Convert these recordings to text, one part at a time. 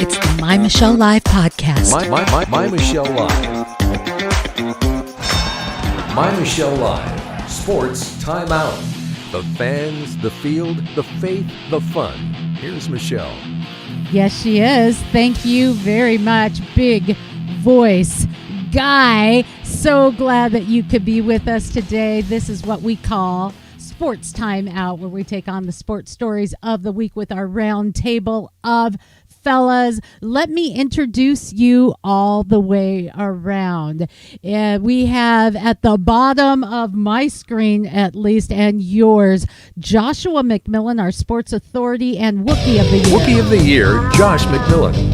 It's the My Michelle Live podcast. My Michelle Live. My Michelle Live. Sports Timeout. The fans, the field, the faith, the fun. Here's Michelle. Yes, she is. Thank you very much, big voice guy. So glad that you could be with us today. This is what we call Sports Time Out, where we take on the sports stories of the week with our round table of fellas. Let me introduce you all the way around. We have at the bottom of my screen, at least, and yours, Joshua McMillan, our sports authority and Wookie of the Year. Wookie of the Year, Josh McMillan.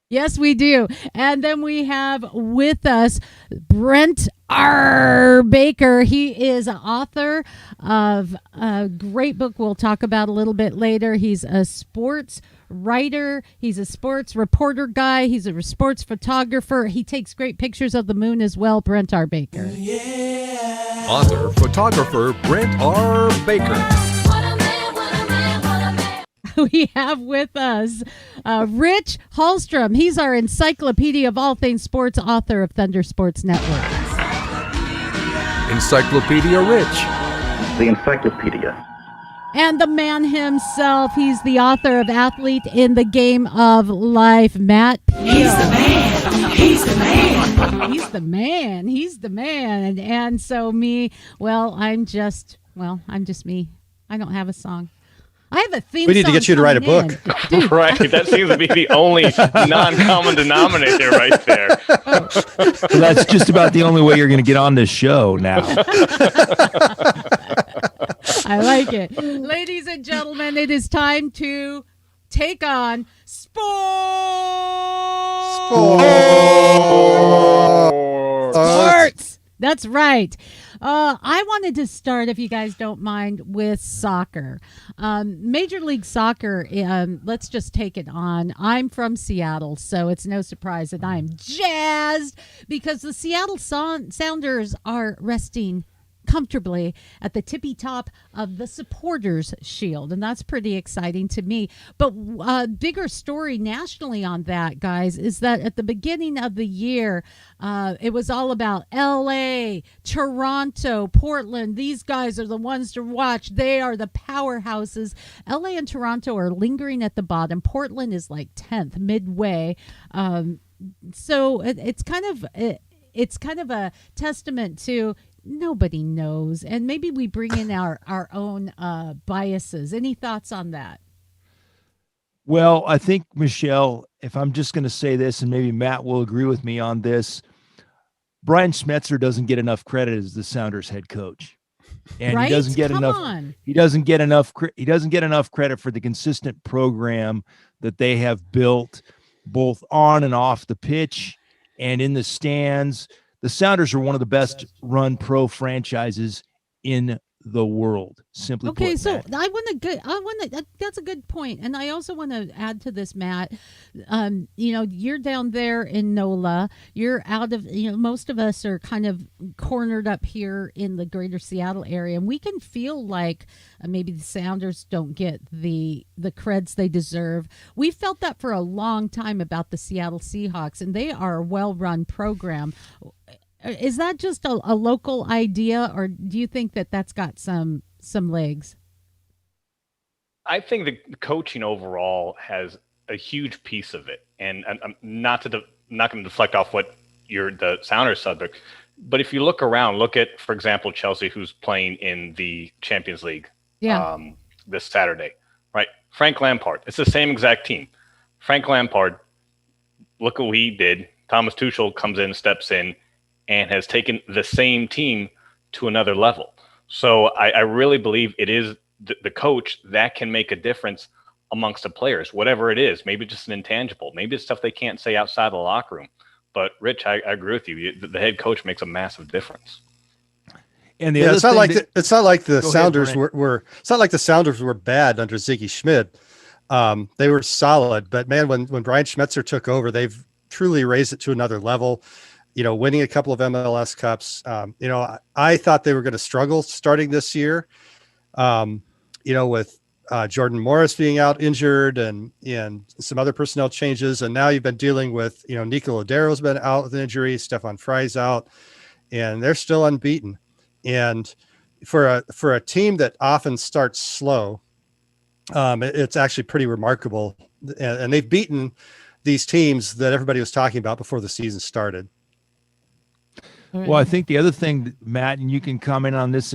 Yes, we do. And then we have with us Brent R. Baker. He is an author of a great book we'll talk about a little bit later. He's a sports writer. He's a sports reporter guy. He's a sports photographer. He takes great pictures of the moon as well, Brent R. Baker. Yeah. Author, photographer, Brent R. Baker. We have with us Rich Hallstrom. He's our encyclopedia of all things sports, author of Thunder Sports Network. Encyclopedia Rich. The encyclopedia. And the man himself. He's the author of Athlete in the Game of Life, Matt. He's the man. He's the man. He's the man. He's the man. And so me, I'm just me. I don't have a song. I have a theme. We need to get you to write a book. Right. That seems to be the only non-common denominator right there. Well, that's just about the only way you're going to get on this show now. I like it. Ladies and gentlemen, it is time to take on Sports. That's right. I wanted to start, if you guys don't mind, with soccer. Major League Soccer, let's just take it on. I'm from Seattle, so it's no surprise that I'm jazzed because the Seattle Sounders are resting comfortably at the tippy top of the Supporters Shield, and that's pretty exciting to me. But bigger story nationally on that, guys, is that at the beginning of the year, it was all about LA, Toronto, Portland. These guys are the ones to watch. They are the powerhouses. LA and Toronto are lingering at the bottom. Portland is like 10th, midway. So it's kind of a testament to nobody knows, and maybe we bring in our own biases. Any thoughts on that? Well, I think, Michelle, if I'm just going to say this, and maybe Matt will agree with me on this, Brian Schmetzer doesn't get enough credit as the Sounders head coach, and right? he doesn't get enough credit for the consistent program that they have built, both on and off the pitch and in the stands. The Sounders are one of the best run pro franchises in the world. Simply okay, put, so Matt. that's a good point. And I also want to add to this, Matt. You're down there in NOLA. You're out of, most of us are kind of cornered up here in the greater Seattle area. And we can feel like maybe the Sounders don't get the creds they deserve. We felt that for a long time about the Seattle Seahawks, and they are a well-run program. Is that just a local idea, or do you think that that's got some legs? I think the coaching overall has a huge piece of it, and I'm not going to deflect off what the Sounders subject, but if you look around, look at, for example, Chelsea, who's playing in the Champions League this Saturday, right? Frank Lampard, it's the same exact team. Frank Lampard, look what he did. Thomas Tuchel comes in, steps in, and has taken the same team to another level. So I really believe it is the coach that can make a difference amongst the players, whatever it is. Maybe just an intangible. Maybe it's stuff they can't say outside the locker room. But, Rich, I agree with you. The head coach makes a massive difference. And it's not like the Sounders were bad under Ziggy Schmidt. They were solid, but man, when Brian Schmetzer took over, they've truly raised it to another level. Winning a couple of MLS Cups. I thought they were going to struggle starting this year. With Jordan Morris being out injured and some other personnel changes. And now you've been dealing with, Nico Lodero's been out with an injury, Stefan Fry's out, and they're still unbeaten. And for a team that often starts slow, it's actually pretty remarkable. And they've beaten these teams that everybody was talking about before the season started. Well, I think the other thing, Matt, and you can comment on this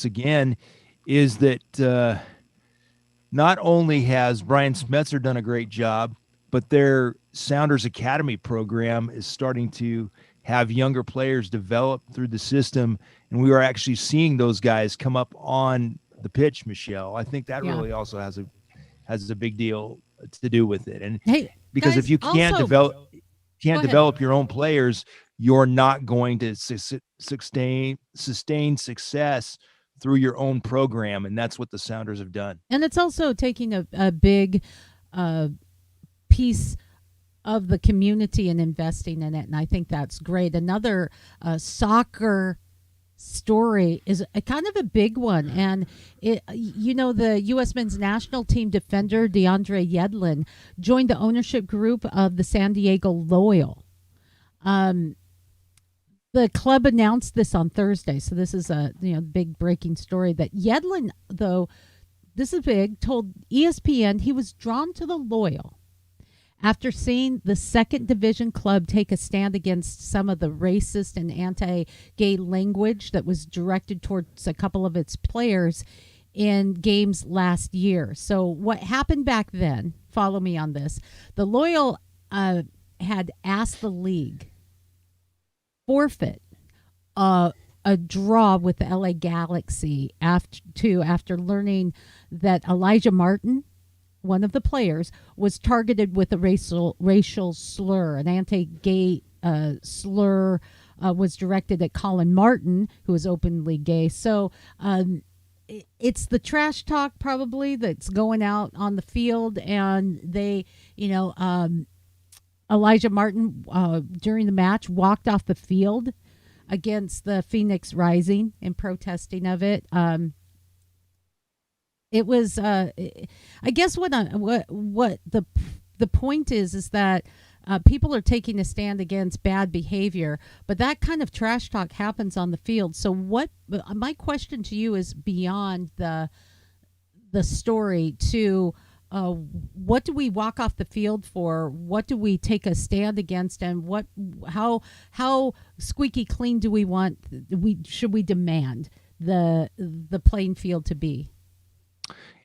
again, is that not only has Brian Smetzer done a great job, but their Sounders Academy program is starting to have younger players develop through the system, and we are actually seeing those guys come up on the pitch, Michelle. I think that really also has a big deal to do with it. And because guys, if you can't develop your own players, you're not going to sustain success through your own program, and that's what the Sounders have done. And it's also taking a big piece of the community and investing in it, and I think that's great. Another soccer story is a kind of a big one, and the U.S. men's national team defender DeAndre Yedlin joined the ownership group of the San Diego Loyal. The club announced this on Thursday, so this is a big breaking story that Yedlin, though this is big, told ESPN he was drawn to the Loyal after seeing the second division club take a stand against some of the racist and anti-gay language that was directed towards a couple of its players in games last year. So what happened back then, follow me on this, the Loyal had asked the league forfeit a draw with the LA Galaxy after learning that Elijah Martin, one of the players, was targeted with a racial slur. An anti-gay slur was directed at Colin Martin, who is openly gay. So it's the trash talk probably that's going out on the field, and they, Elijah Martin, during the match, walked off the field against the Phoenix Rising in protesting of it. It was, I guess, what the point is that people are taking a stand against bad behavior, but that kind of trash talk happens on the field. So, my question to you is beyond the story to. What do we walk off the field for? What do we take a stand against? And how squeaky clean do we want? Should we demand the playing field to be?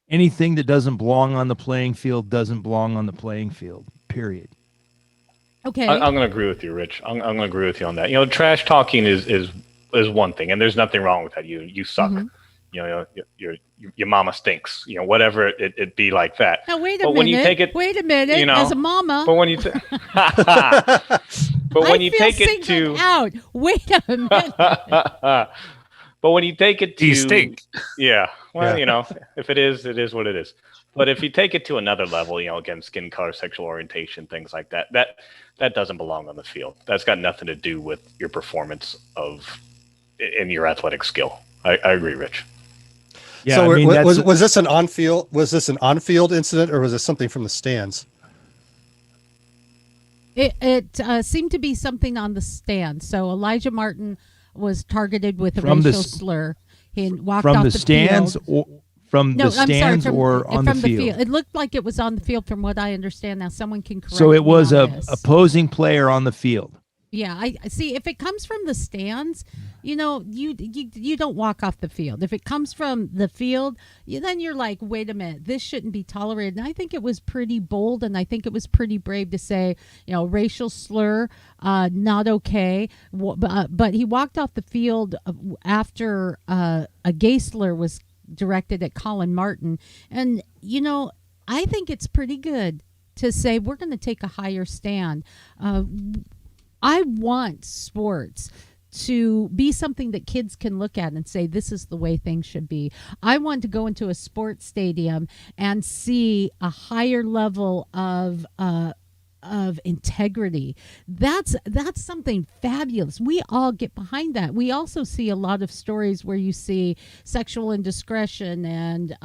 Anything that doesn't belong on the playing field doesn't belong on the playing field. Period. Okay. I'm going to agree with you, Rich. I'm going to agree with you on that. Trash talking is one thing, and there's nothing wrong with that. You suck. Mm-hmm. Your mama stinks, whatever it be like that. Now, wait a minute. As a mama. But when you take it to out. Wait a minute. But when you take it to you stink. Yeah. Well, if it is what it is. But if you take it to another level, again, skin color, sexual orientation, things like that doesn't belong on the field. That's got nothing to do with your performance in your athletic skill. I agree, Rich. Yeah, so was this an on-field? Was this an on-field incident, or was this something from the stands? It seemed to be something on the stand. So Elijah Martin was targeted with a racial slur. He walked off the stands field. From the stands or on the field? It looked like it was on the field, from what I understand. Now, someone can correct me. So it was a opposing player on the field. Yeah, I see. If it comes from the stands, you don't walk off the field. If it comes from the field, then you're like, wait a minute, this shouldn't be tolerated. And I think it was pretty bold, and I think it was pretty brave to say, racial slur, not okay. But he walked off the field after a gay slur was directed at Colin Martin. And, I think it's pretty good to say we're going to take a higher stand. I want sports to be something that kids can look at and say, this is the way things should be. I want to go into a sports stadium and see a higher level of of integrity. That's something fabulous. We all get behind that. We also see a lot of stories where you see sexual indiscretion and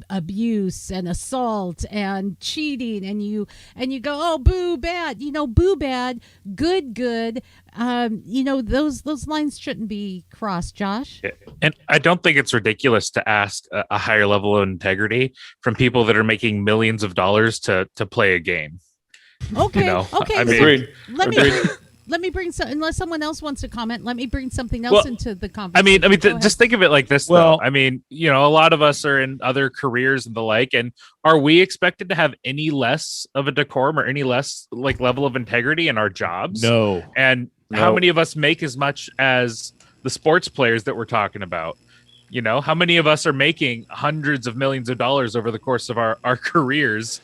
abuse and assault and cheating, and you go, oh, boo, bad. Boo, bad. Good. Those lines shouldn't be crossed, Josh. And I don't think it's ridiculous to ask a higher level of integrity from people that are making millions of dollars to play a game. Okay. Okay. I mean, let me bring some. Unless someone else wants to comment, let me bring something else into the conversation. Just think of it like this. Though. I mean, a lot of us are in other careers and the like, and are we expected to have any less of a decorum or any less level of integrity in our jobs? No. And how many of us make as much as the sports players that we're talking about? How many of us are making hundreds of millions of dollars over the course of our careers?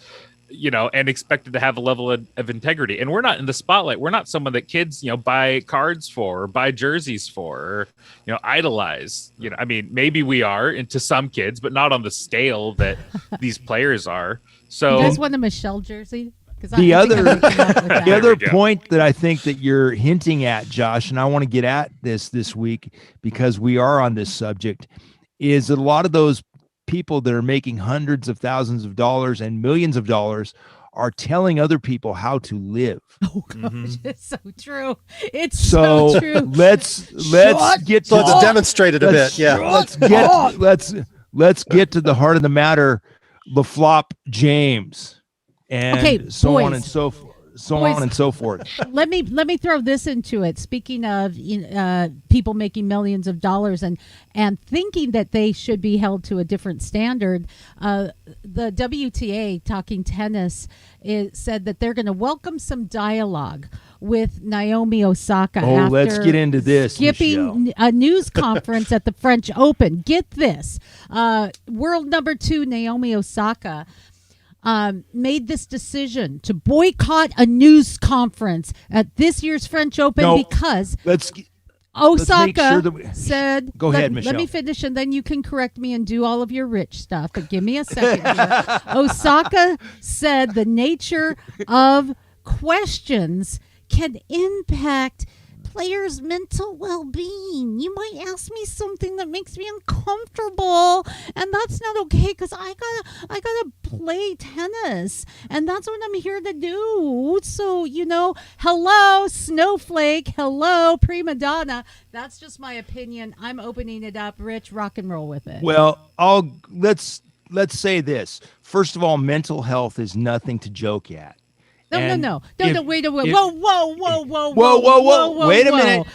And expected to have a level of integrity. And we're not in the spotlight. We're not someone that kids, buy cards for, or buy jerseys for, or, idolize. Maybe we are into some kids, but not on the scale that these players are. So you guys want a Michelle jersey? The other point that I think that you're hinting at, Josh, and I want to get at this week because we are on this subject, is that a lot of those people that are making hundreds of thousands of dollars and millions of dollars are telling other people how to live. Oh gosh, it's so true. It's so true. Let's get to let's demonstrate it a bit. Yeah. Let's get to the heart of the matter. LaFlop James and so on and so forth. On and so forth. Let me throw this into it. Speaking of people making millions of dollars and thinking that they should be held to a different standard, the WTA, talking tennis, said that they're going to welcome some dialogue with Naomi Osaka. Oh, let's get into this. Skipping a news conference at the French Open. Get this. World number 2 Naomi Osaka made this decision to boycott a news conference at this year's French Open because Osaka said, go ahead, Michelle. Let me finish and then you can correct me and do all of your rich stuff, but give me a second here. Osaka said the nature of questions can impact players' mental well-being. You might ask me something that makes me uncomfortable, and that's not okay because I gotta play tennis, and that's what I'm here to do. So hello snowflake, hello prima donna. That's just my opinion. I'm opening it up. Rich, rock and roll with it. Well, let's say this. First of all, mental health is nothing to joke at. No. Wait a minute. Whoa. Wait a minute.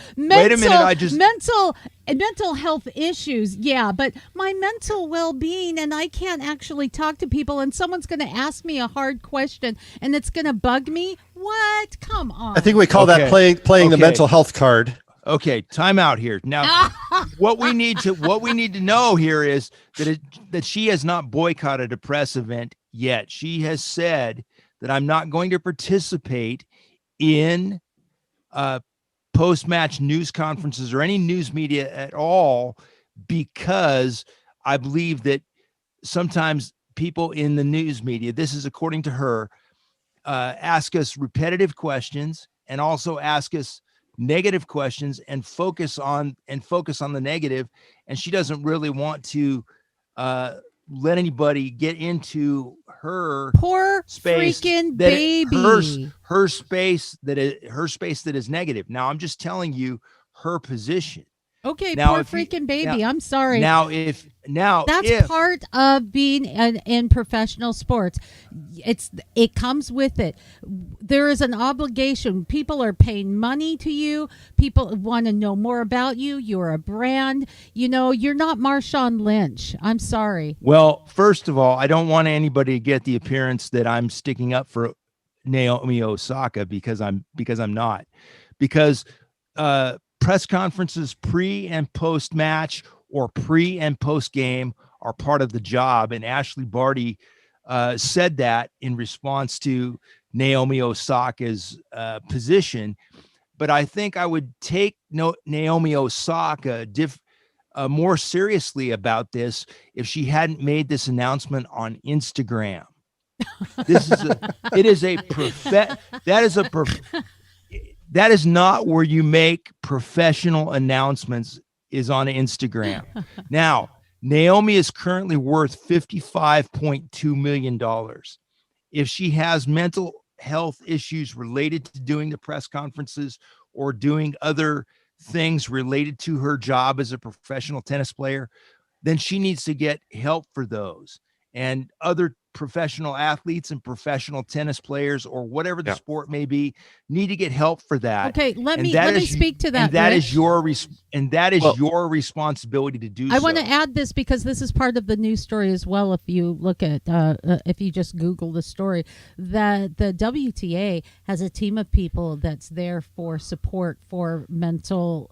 Mental health issues. Yeah, but my mental well-being, and I can't actually talk to people, and someone's going to ask me a hard question, and it's going to bug me. What? Come on. I think we call that playing the mental health card. Okay, time out here. Now, what we need to know here is that she has not boycotted a press event yet. She has said that I'm not going to participate in post-match news conferences or any news media at all because I believe that sometimes people in the news media, this is according to her, ask us repetitive questions and also ask us negative questions and focus on the negative. And she doesn't really want to let anybody get into her poor space, freaking baby, her space that is negative. Now I'm just telling you her position. Okay, now, poor freaking baby. I'm sorry. That's part of being in professional sports. It comes with it. There is an obligation. People are paying money to you. People want to know more about you. You're a brand. You're not Marshawn Lynch. I'm sorry. Well, first of all, I don't want anybody to get the appearance that I'm sticking up for Naomi Osaka because I'm not. Because press conferences pre and post match or pre and post game are part of the job. And Ashley Barty said that in response to Naomi Osaka's position. But I think I would take Naomi Osaka more seriously about this if she hadn't made this announcement on Instagram. That is not where you make professional announcements, is on Instagram. Now, Naomi is currently worth $55.2 million. If she has mental health issues related to doing the press conferences or doing other things related to her job as a professional tennis player, then she needs to get help for those. And other professional athletes and professional tennis players, or whatever the sport may be, need to get help for that. Okay, let me speak to that. And that Rich. is your responsibility to do. I want to add this because this is part of the news story as well. If you look at, if you just Google the story, that the WTA has a team of people that's there for support, for mental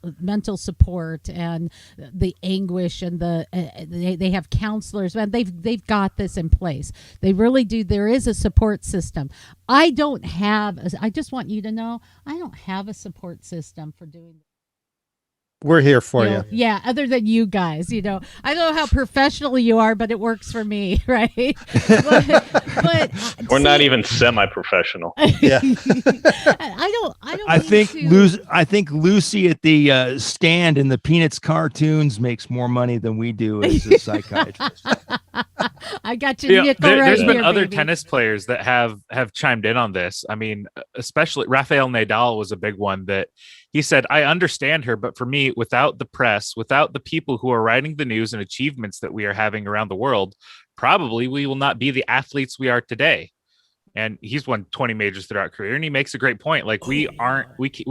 support, and the anguish, and they have counselors, and they've got this in place. They really do. There is a support system. I just want you to know, I don't have a support system for doing this. We're here for you. Yeah, other than you guys, I don't know how professional you are, but it works for me, right? but we're not even semi-professional. Yeah. I think Lucy at the stand in the Peanuts cartoons makes more money than we do as a psychiatrist. I got you. There's been here, other baby. tennis players that have chimed in on this. I mean, especially Rafael Nadal was a big one that he said, I understand her, but for me, without the press, without the people who are writing the news and achievements that we are having around the world, probably we will not be the athletes we are today. And he's won 20 majors throughout career. And he makes a great point. Like we're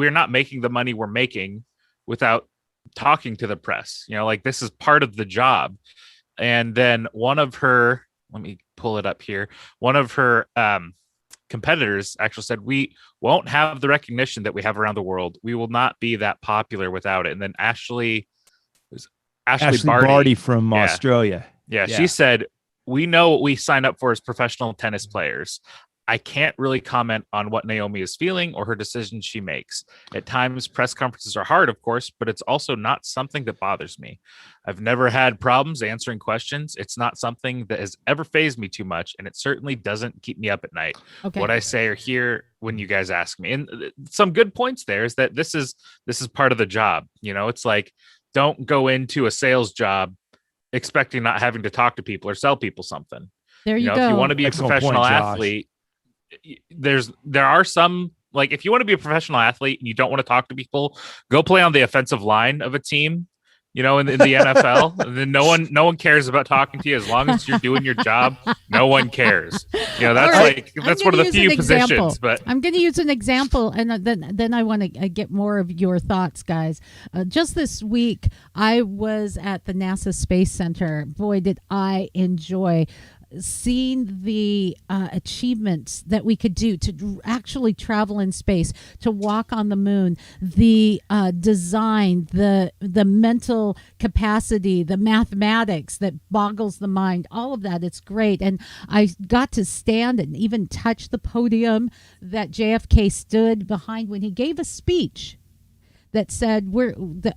not making the money we're making without talking to the press. Like this is part of the job. And then one of her, let me pull it up here. One of her competitors actually said, we won't have the recognition that we have around the world. We will not be that popular without it. And then Ashley Barty from Australia. Yeah, she said, we know what we signed up for as professional tennis players. I can't really comment on what Naomi is feeling or her decisions she makes. At times, press conferences are hard, of course, but it's also not something that bothers me. I've never had problems answering questions. It's not something that has ever fazed me too much, and it certainly doesn't keep me up at night. Okay. What I say or hear when you guys ask me. And some good points there is that this is part of the job. It's like, don't go into a sales job expecting not having to talk to people or sell people something. There you go. If you want to be Excellent a professional point, athlete, there are some, like, if you want to be a professional athlete and you don't want to talk to people, go play on the offensive line of a team, in the NFL. And then no one cares about talking to you as long as you're doing your job. No one cares. That's one of the few positions. But I'm going to use an example, and then I want to get more of your thoughts, guys. Just this week, I was at the NASA Space Center. Boy, did I enjoy seeing the achievements that we could do to actually travel in space, to walk on the moon, the design, the mental capacity, the mathematics that boggles the mind, all of that. It's great. And I got to stand and even touch the podium that JFK stood behind when he gave a speech that said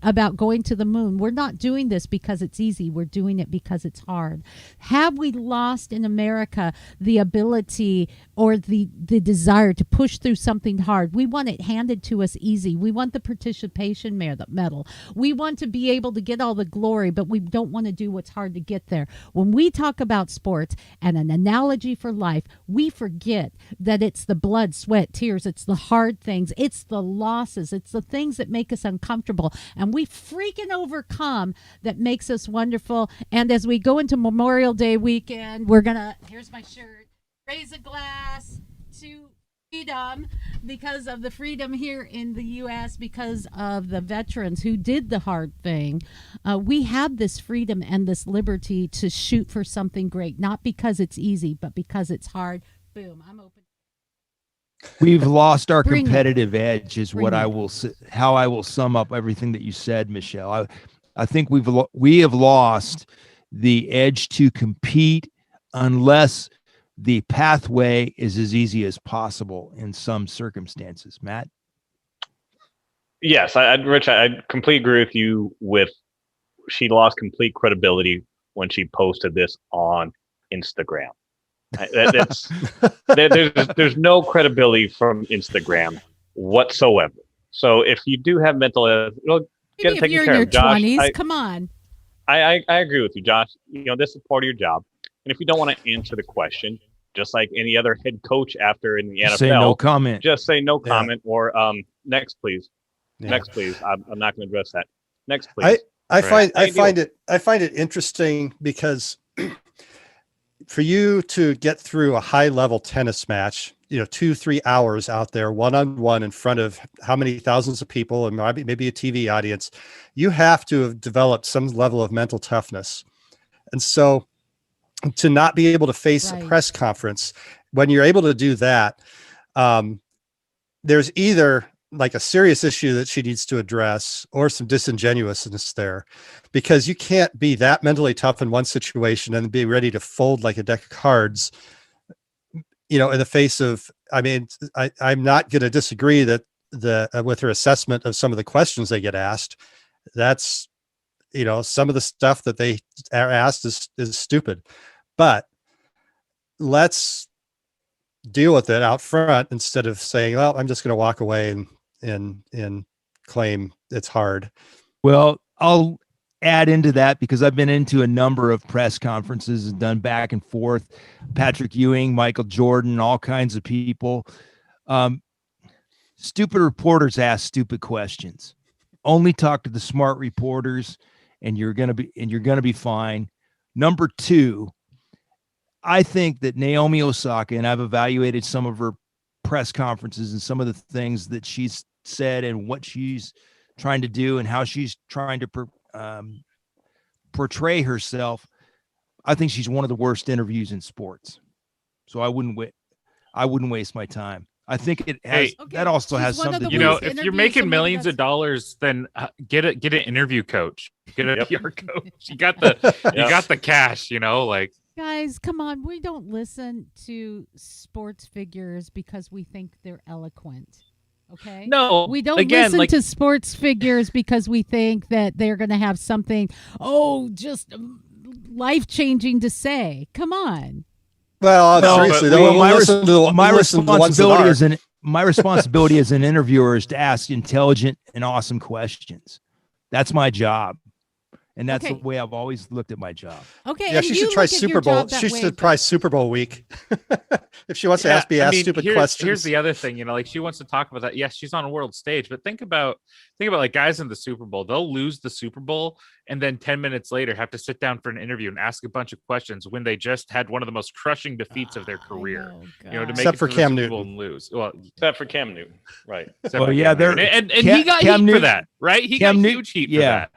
about going to the moon. We're not doing this because it's easy. We're doing it because it's hard. Have we lost in America the ability or the desire to push through something hard? We want it handed to us easy. We want the participation medal. We want to be able to get all the glory, but we don't want to do what's hard to get there. When we talk about sports and an analogy for life, we forget that it's the blood, sweat, tears. It's the hard things. It's the losses. It's the things that make us uncomfortable, and we freaking overcome, that makes us wonderful. And as we go into Memorial Day weekend, we're gonna, here's my shirt, raise a glass to freedom, because of the freedom here in the U.S., because of the veterans who did the hard thing. We have this freedom and this liberty to shoot for something great, not because it's easy, but because it's hard. Boom, I'm open. We've lost our Bring competitive edge, is Bring what it. how I will sum up everything that you said, Michelle. I think we have lost the edge to compete unless the pathway is as easy as possible in some circumstances. Matt? Yes, Rich, I completely agree with you. She lost complete credibility when she posted this on Instagram. There's no credibility from Instagram whatsoever. So if you do have mental illness, get it Maybe if taken you're care in your of. Josh, 20s, come on. I agree with you, Josh. This is part of your job. And if you don't want to answer the question, just like any other head coach after in the NFL, say no comment. Just say no comment or next, please. Yeah. Next, please. I'm not going to address that. Next, please. I find it interesting because for you to get through a high level tennis match, 2-3 hours out there, one-on-one in front of how many thousands of people and maybe a TV audience, you have to have developed some level of mental toughness. And so to not be able to face a press conference, when you're able to do that, there's either like a serious issue that she needs to address or some disingenuousness there, because you can't be that mentally tough in one situation and be ready to fold like a deck of cards, in the face of, I'm not going to disagree that with her assessment of some of the questions they get asked. That's, some of the stuff that they are asked is stupid, but let's deal with it out front instead of saying, well, I'm just going to walk away and claim it's hard. Well, I'll add into that because I've been into a number of press conferences and done back and forth. Patrick Ewing, Michael Jordan, all kinds of people. Stupid reporters ask stupid questions. Only talk to the smart reporters, and you're gonna be fine. Number two, I think that Naomi Osaka, and I've evaluated some of her press conferences and some of the things that she's said and what she's trying to do and how she's trying to portray herself. I think she's one of the worst interviews in sports. So I wouldn't waste my time. I think it has, that also has something to do with it. If you're making millions of dollars, then get an interview coach, get a PR coach. You got the cash, Guys, come on. We don't listen to sports figures because we think they're eloquent. Okay. No, we don't listen to sports figures because we think that they're going to have something, just life-changing to say. Come on. Well, seriously, my responsibility as an interviewer is to ask intelligent and awesome questions. That's my job. And that's the way I've always looked at my job. Okay. Yeah, she should try Super Bowl. She should try Super Bowl week. If she wants to ask stupid questions. Here's the other thing, she wants to talk about that. Yes, she's on a world stage, but think about like guys in the Super Bowl. They'll lose the Super Bowl and then 10 minutes later have to sit down for an interview and ask a bunch of questions when they just had one of the most crushing defeats of their career. To make except it for to Cam the Super Bowl Newton. and lose. Well, except for Cam Newton, right? Well, yeah, and he got heat for that, right? He got huge heat for that.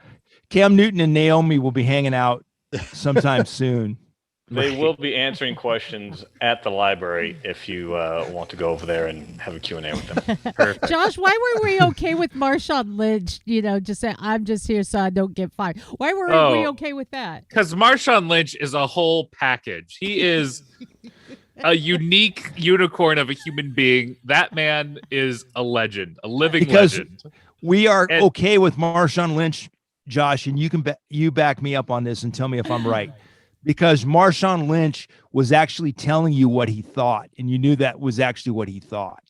Cam Newton and Naomi will be hanging out sometime soon. They will be answering questions at the library if you want to go over there and have a Q&A with them. Perfect. Josh, why were we okay with Marshawn Lynch, just saying, I'm just here so I don't get fired? Why were we okay with that? Because Marshawn Lynch is a whole package. He is a unique unicorn of a human being. That man is a legend, a living legend. We are okay with Marshawn Lynch, Josh, and you back me up on this and tell me if I'm right. Because Marshawn Lynch was actually telling you what he thought, and you knew that was actually what he thought.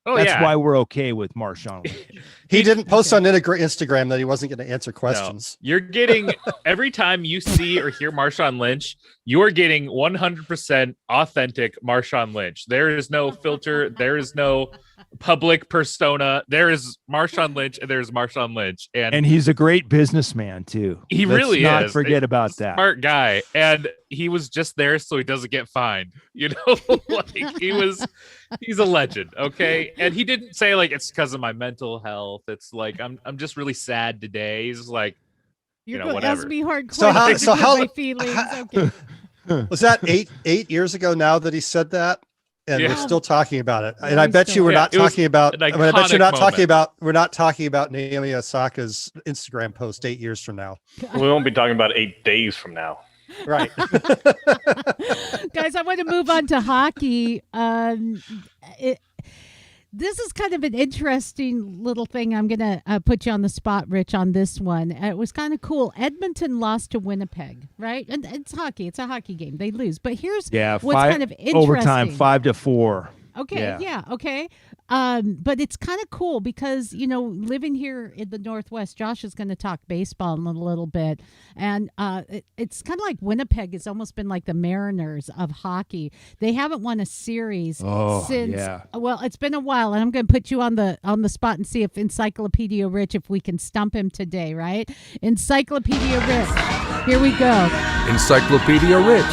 That's why we're okay with Marshawn Lynch. He didn't post on Instagram that he wasn't going to answer questions. No. You're getting, every time you see or hear Marshawn Lynch, you're getting 100% authentic Marshawn Lynch. There is no filter. There is no public persona. There is Marshawn Lynch and there's Marshawn Lynch. And he's a great buzzman too. He really is. Let's not forget about that. Smart guy. And he was just there so he doesn't get fined. He's a legend. Okay. And he didn't say it's because of my mental health. It's like, I'm just really sad today. He's like, You're going to whatever. ask me hard questions. So how my feelings. Okay. Was that eight years ago now that he said that? And we're still talking about it. And I bet you we're not talking about. I bet you're not talking about. We're not talking about Naomi Osaka's Instagram post 8 years from now. We won't be talking about 8 days from now. Right. Guys, I want to move on to hockey. This is kind of an interesting little thing. I'm going to put you on the spot, Rich, on this one. It was kind of cool. Edmonton lost to Winnipeg, right? And it's hockey. It's a hockey game. They lose. But here's what's kind of interesting. Overtime, 5-4. Okay. Yeah. Okay. But it's kind of cool because, living here in the Northwest, Josh is going to talk baseball in a little bit. And it's kind of like Winnipeg has almost been like the Mariners of hockey. They haven't won a series since, well, it's been a while. And I'm going to put you on the spot and see if Encyclopedia Rich, if we can stump him today, right? Encyclopedia Rich. Here we go. Encyclopedia Rich.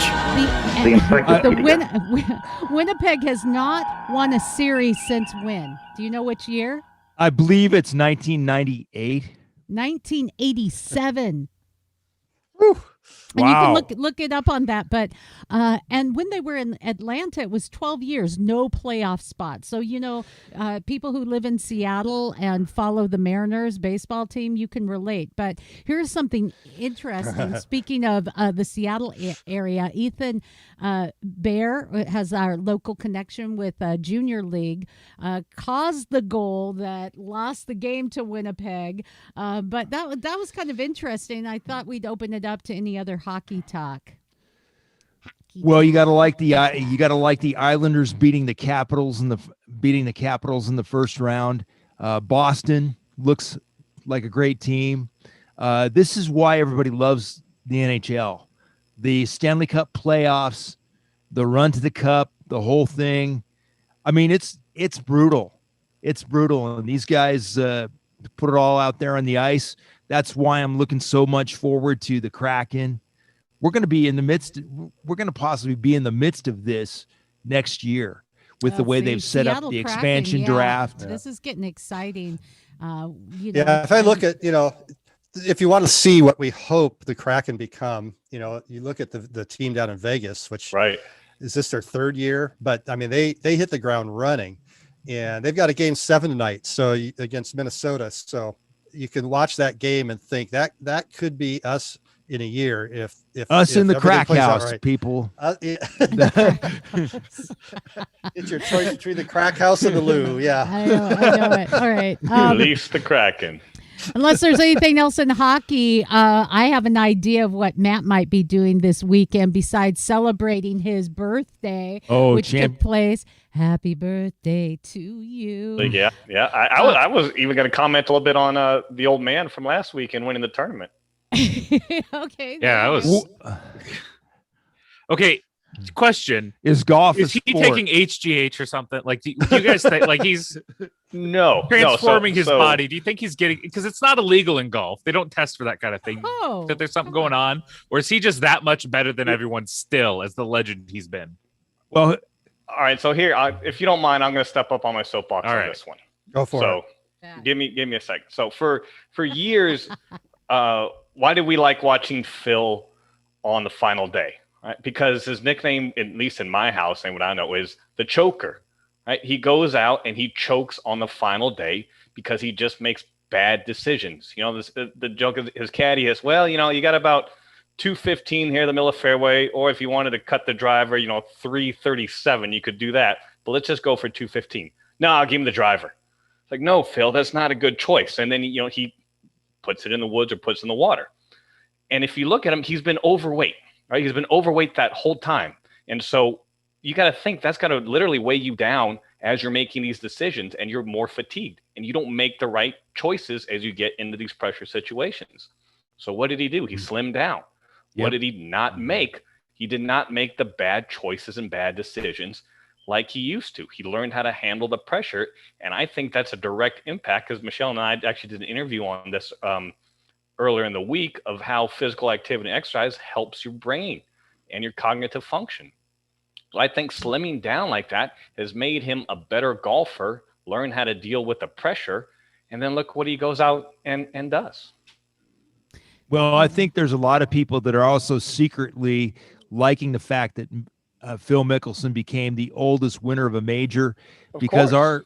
The encyclopedia. Winnipeg has not won a series since when? Do you know which year? I believe it's 1998. 1987. Whew. And Wow. you can look it up on that. But and when they were in Atlanta, it was 12 years, no playoff spot. So, people who live in Seattle and follow the Mariners baseball team, you can relate. But here's something interesting. Speaking of the Seattle area, Ethan Bear has our local connection with Junior League, caused the goal that lost the game to Winnipeg. But that was kind of interesting. I thought we'd open it up to any other hockey talk. Well, you got to like the Islanders beating the Capitals in the first round. Boston looks like a great team. This is why everybody loves the NHL. The Stanley Cup playoffs, the run to the cup, the whole thing. I mean, it's brutal. It's brutal, and these guys put it all out there on the ice. That's why I'm looking so much forward to the Kraken. We're going to possibly be in the midst of this next year with the way they've set Seattle up the Kraken, expansion draft. This is getting exciting. If I look at, if you want to see what we hope the Kraken become, you look at the team down in Vegas, which is this their third year? But I mean, they hit the ground running, and they've got a game 7 tonight. So against Minnesota. So you can watch that game and think that could be us in a year if us in the crack house, right. People. It's your choice between the crack house and the loo. Yeah, I know it. All right, Release the Kraken. Unless there's anything else in hockey, I have an idea of what Matt might be doing this weekend besides celebrating his birthday, which took place. Happy birthday to you. Yeah. I was even going to comment a little bit on the old man from last week and winning the tournament. Okay. Yeah, I was. Okay. Question: Is golf? Is he taking HGH or something? Like, do you guys think like he's transforming his body? Do you think he's getting, because it's not illegal in golf? They don't test for that kind of thing. That there's something going on, or is he just that much better than everyone still, as the legend he's been? Well, all right. So here, if you don't mind, I'm going to step up on my soapbox on this one. Go for it. So give me a second. So for years, why did we like watching Phil on the final day? Right? Because his nickname, at least in my house, and what I know, is the choker. Right? He goes out and he chokes on the final day because he just makes bad decisions. The joke of his caddy is, well, you got about 215 here in the middle of fairway, or if you wanted to cut the driver, 337, you could do that. But let's just go for 215. No, I'll give him the driver. It's like, no, Phil, that's not a good choice. And then he puts it in the woods or puts it in the water. And if you look at him, he's been overweight. Right? He's been overweight that whole time. And so you got to think that's got to literally weigh you down as you're making these decisions, and you're more fatigued and you don't make the right choices as you get into these pressure situations. So what did he do? He slimmed down. Yep. What did he not make? He did not make the bad choices and bad decisions like he used to. He learned how to handle the pressure. And I think that's a direct impact, because Michelle and I actually did an interview on this earlier in the week of how physical activity and exercise helps your brain and your cognitive function. So I think slimming down like that has made him a better golfer, learn how to deal with the pressure, and then look what he goes out and does. Well, I think there's a lot of people that are also secretly liking the fact that Phil Mickelson became the oldest winner of a major, because our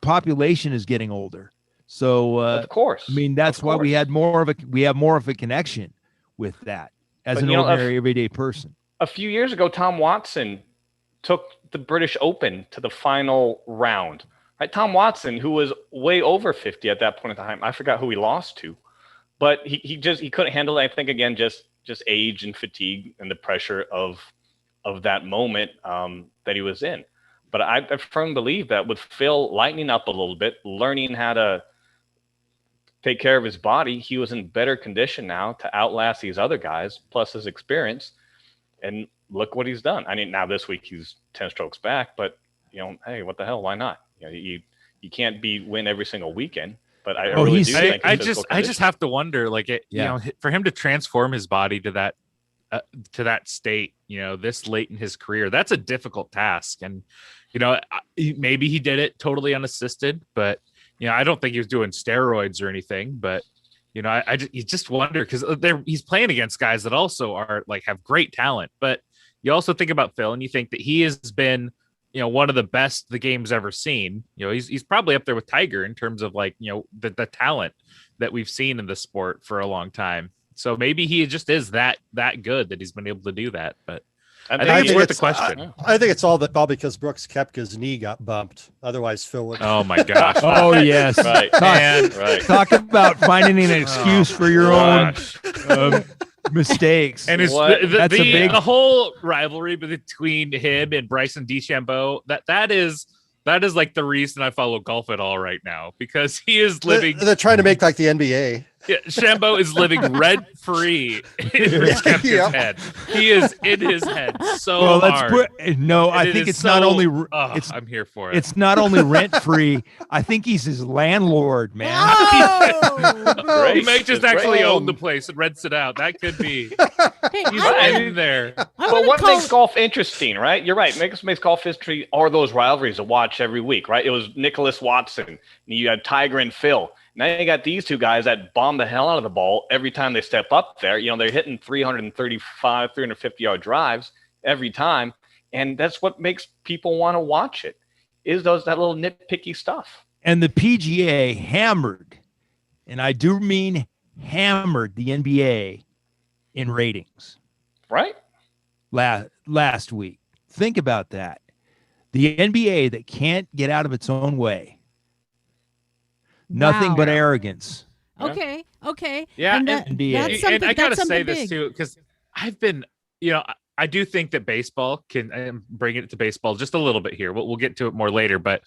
population is getting older. So, of course, I mean, that's why we have more of a connection with that as an ordinary everyday person. A few years ago, Tom Watson took the British Open to the final round right? Tom Watson, who was way over 50 at that point in time, I forgot who he lost to, but he couldn't handle it. I think again, just age and fatigue and the pressure of that moment that he was in. But I firmly believe that with Phil lightening up a little bit, learning how to take care of his body, he was in better condition now to outlast these other guys, plus his experience. And look what he's done. I mean, now this week he's 10 strokes back, but hey, what the hell? Why not? You can't win every single weekend. But I really do think I just have to wonder, for him to transform his body to that state, this late in his career, that's a difficult task. And maybe he did it totally unassisted, but I don't think he was doing steroids or anything. But you just wonder, because he's playing against guys that also are have great talent. But you also think about Phil, and you think that he has been one of the best the game's ever seen. He's probably up there with Tiger in terms of the talent that we've seen in the sport for a long time. So maybe he just is that good that he's been able to do that. But I think it's worth the question. I think it's all because Brooks Koepka's knee got bumped. Otherwise, Phil would. Oh my gosh! Oh yes. Right. Talk about finding an excuse for your own mistakes. And the whole rivalry between him and Bryson DeChambeau, that is the reason I follow golf at all right now, because he is living. They're trying to make the NBA. Yeah, Shambo is living rent free in Rich Kepka's head. He is in his head so hard. I think it's not only. I'm here for it. It's not only rent free. I think he's his landlord, man. Oh, he may just actually own the place and rents it out. That could be. He's in there. But what makes golf interesting, right? You're right. Makes golf history are those rivalries to watch every week, right? It was Nicholas Watson, and you had Tiger and Phil. Now you got these two guys that bomb the hell out of the ball every time they step up there. They're hitting 335, 350-yard drives every time, and that's what makes people want to watch it. Is that little nitpicky stuff. And the PGA hammered, and I do mean hammered, the NBA in ratings. Right. Last week. Think about that. The NBA that can't get out of its own way. Nothing but arrogance. Okay. Yeah, and that's something, and I gotta say big. this too, because I've been, I do think that baseball can bring it to baseball just a little bit here. We'll get to it more later, but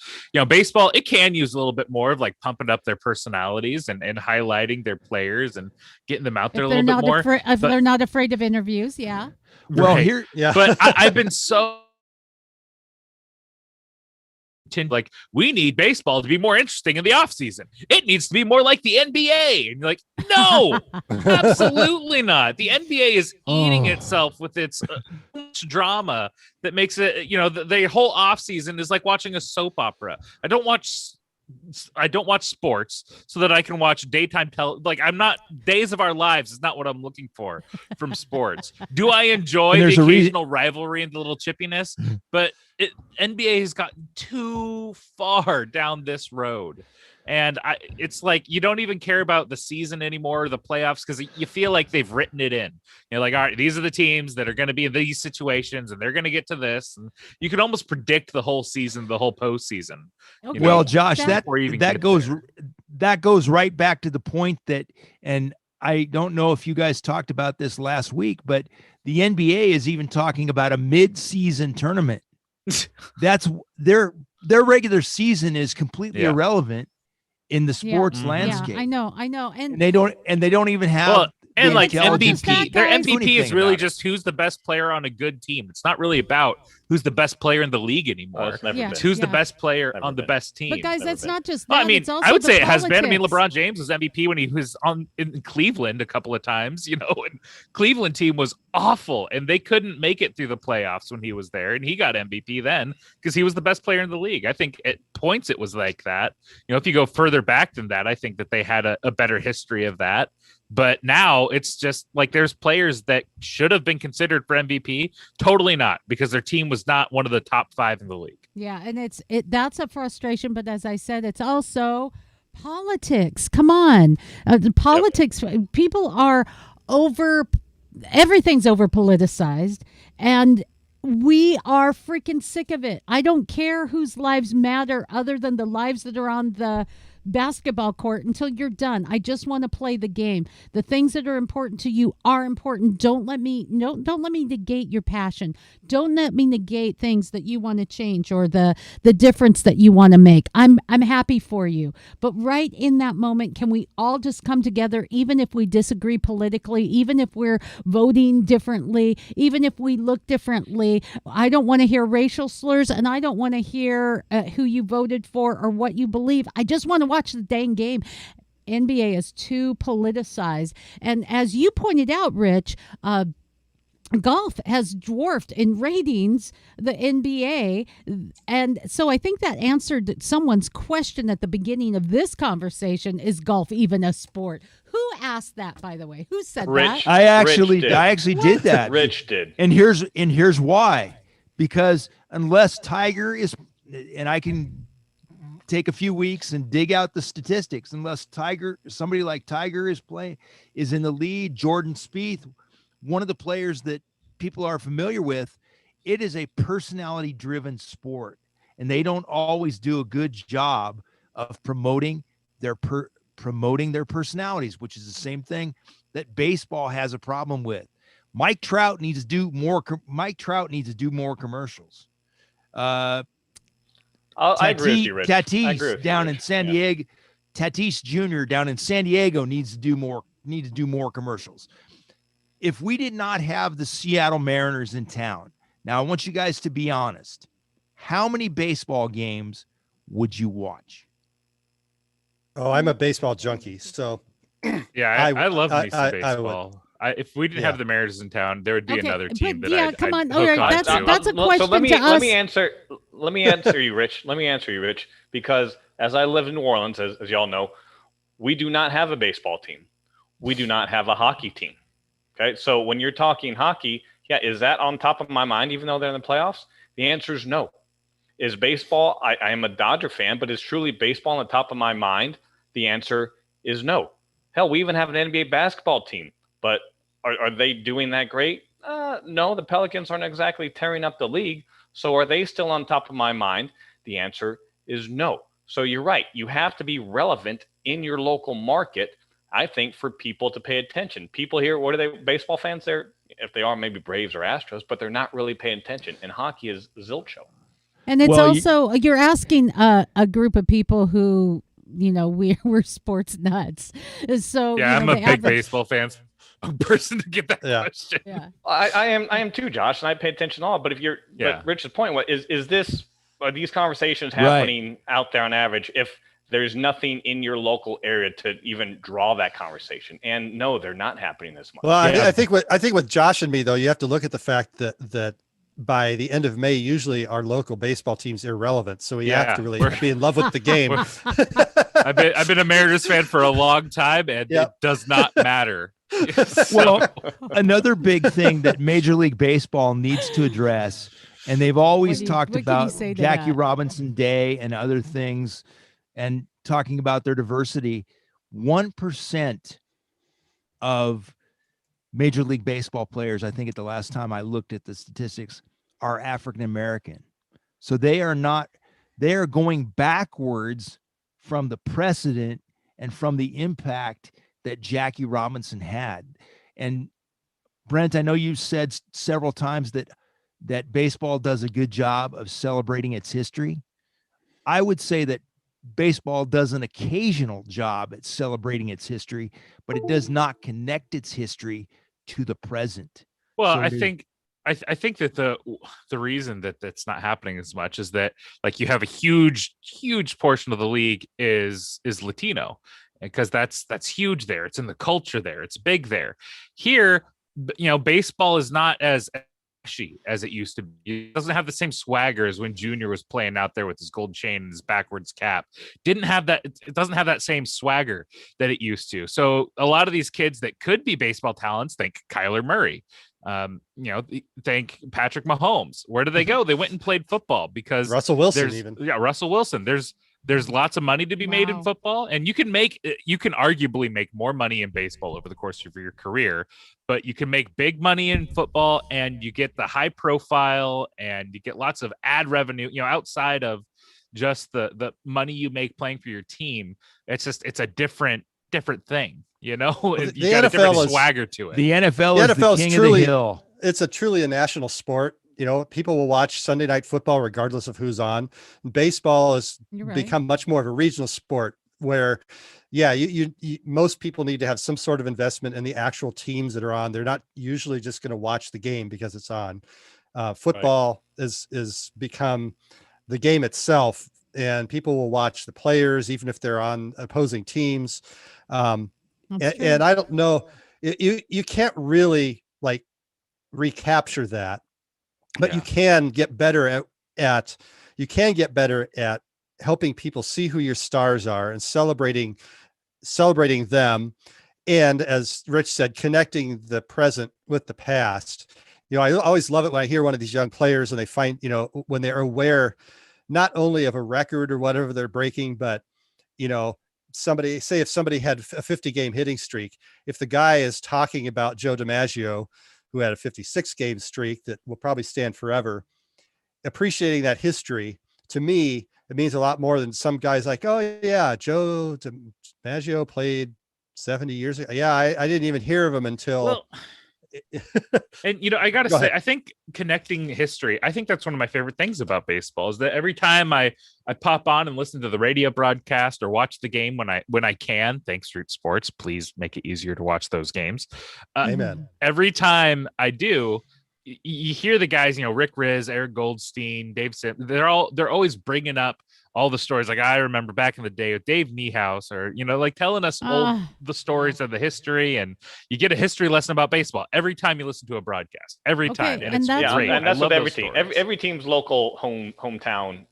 baseball, it can use a little bit more of pumping up their personalities and highlighting their players and getting them out there a little bit more. If they're not afraid of interviews, yeah. Well, right. But I've been so. We need baseball to be more interesting in the off season. It needs to be more like the NBA. And you're like, no, absolutely not. The NBA is eating itself with its drama that makes it, the whole off season is like watching a soap opera. I don't watch sports so that I can watch daytime Days of Our Lives is not what I'm looking for from sports. Do I enjoy the occasional rivalry and the little chippiness? But NBA has gotten too far down this road. And it's like you don't even care about the season anymore, or the playoffs, because you feel like they've written it in. All right, these are the teams that are going to be in these situations, and they're going to get to this. And you can almost predict the whole season, the whole postseason. Okay. Well, Josh, that goes right back to the point that, and I don't know if you guys talked about this last week, but the NBA is even talking about a mid-season tournament. That's their regular season is completely irrelevant in the sports landscape. Yeah, I know. And they don't even have MVP. Their MVP is really just who's the best player on a good team. It's not really about who's the best player in the league anymore. It's who's the best player on the best team. But guys, that's not just that. It's also I would say it politics. has been. LeBron James was MVP when he was in Cleveland a couple of times, and Cleveland team was awful and they couldn't make it through the playoffs when he was there, and he got MVP then because he was the best player in the league. I think at points it was like that. If you go further back than that, I think that they had a better history of that. But now it's just there's players that should have been considered for MVP, totally not, because their team was not one of the top 5 in the league. Yeah, and that's a frustration. But as I said, it's also politics. Come on, politics. People are everything's over politicized, and we are freaking sick of it. I don't care whose lives matter other than the lives that are on the basketball court until you're done. I just want to play the game. The things that are important to you are important. Don't let me negate your passion. Don't let me negate things that you want to change or the difference that you want to make. I'm happy for you. But right in that moment, can we all just come together, even if we disagree politically, even if we're voting differently, even if we look differently? I don't want to hear racial slurs, and I don't want to hear who you voted for or what you believe. I just want to watch the dang game. NBA is too politicized. And as you pointed out, Rich, golf has dwarfed in ratings the NBA. And so I think that answered someone's question at the beginning of this conversation. Is golf even a sport? Who asked that, by the way? Who said that? I actually did that. Rich did. And here's why. Because unless Tiger is, and I can take a few weeks and dig out the statistics, unless somebody like Tiger is in the lead, Jordan Spieth, one of the players that people are familiar with, it is a personality driven sport, and they don't always do a good job of promoting their personalities, which is the same thing that baseball has a problem with. Mike Trout needs to do more commercials. I agree with you, Rich. Tatis down in San Diego, Tatis Jr. down in San Diego needs to do more commercials. If we did not have the Seattle Mariners in town, now I want you guys to be honest. How many baseball games would you watch? Oh, I'm a baseball junkie, so yeah, I love me some baseball. If we didn't have the Mariners in town, there would be another team that I'd come on. hook All right, on that's to. a question so let me to us. let me answer you, Rich. Let me answer you, Rich, because as I live in New Orleans, as y'all know, we do not have a baseball team. We do not have a hockey team. Okay, so when you're talking hockey, is that on top of my mind, even though they're in the playoffs? The answer is no. Is baseball? I am a Dodger fan, but is truly baseball on the top of my mind? The answer is no. Hell, we even have an NBA basketball team, but are they doing that great? No, the Pelicans aren't exactly tearing up the league. So are they still on top of my mind? The answer is no. So you're right. You have to be relevant in your local market, I think, for people to pay attention. People here, what are they, baseball fans? If they are, maybe Braves or Astros, but they're not really paying attention. And hockey is zilch show. And it's you're asking a group of people who, we're sports nuts. So I'm a big baseball fan. Person to get that question. Yeah, I am too, Josh, and I pay attention to all. But but Rich's point, are these conversations happening out there on average if there's nothing in your local area to even draw that conversation? And no, they're not happening this much. Well, I think with Josh and me though, you have to look at the fact that by the end of May, usually our local baseball team's irrelevant. So we have to really be in love with the game. I've been a Mariners fan for a long time, and it does not matter. Well, another big thing that Major League Baseball needs to address, and they've always talked about Jackie Robinson Day and other things, and talking about their diversity. 1% of Major League Baseball players, I think at the last time I looked at the statistics, are African American. So they are going backwards from the precedent and from the impact that Jackie Robinson had. And Brent, I know you said several times that baseball does a good job of celebrating its history. I would say that baseball does an occasional job at celebrating its history, but it does not connect its history to the present. Well, so I think that the reason that that's not happening as much is that, like, you have a huge portion of the league is Latino, because that's huge there. It's in the culture there. It's big there. Here, baseball is not as flashy as it used to be. It doesn't have the same swagger as when Junior was playing out there with his gold chain and his backwards cap. Didn't have that. It doesn't have that same swagger that it used to. So a lot of these kids that could be baseball talents, think Kyler Murray, think Patrick Mahomes. Where do they go? They went and played football because Russell Wilson. Russell Wilson. There's There's lots of money to be made in football, and you can arguably make more money in baseball over the course of your career, but you can make big money in football, and you get the high profile, and you get lots of ad revenue, outside of just the money you make playing for your team. It's a different thing, you got a different swagger to it. The NFL is the king of the hill. It's truly a national sport. People will watch Sunday Night Football regardless of who's on. Baseball has become much more of a regional sport where, most people need to have some sort of investment in the actual teams that are on. They're not usually just going to watch the game because it's on. Football is become the game itself, and people will watch the players even if they're on opposing teams. And I don't know, you can't really recapture that. But you can get better at helping people see who your stars are and celebrating them. And as Rich said, connecting the present with the past. I always love it when I hear one of these young players and they find, when they're aware not only of a record or whatever they're breaking, but, if somebody had a 50-game hitting streak, if the guy is talking about Joe DiMaggio, who had a 56-game streak that will probably stand forever, appreciating that history, to me, it means a lot more than some guys like, oh yeah, Joe DiMaggio played 70 years ago. Yeah, I didn't even hear of him until... And I gotta say, I think connecting history, I think that's one of my favorite things about baseball, is that every time I pop on and listen to the radio broadcast or watch the game when I can, thanks Root Sports, please make it easier to watch those games. Amen. Every time I do, you hear the guys, Rick Riz, Eric Goldstein, Dave Sim, they're always bringing up all the stories. Like I remember back in the day with Dave Niehaus, or telling us the stories of the history, and you get a history lesson about baseball every time you listen to a broadcast. Every time, and it's great. And that's what every team's local hometown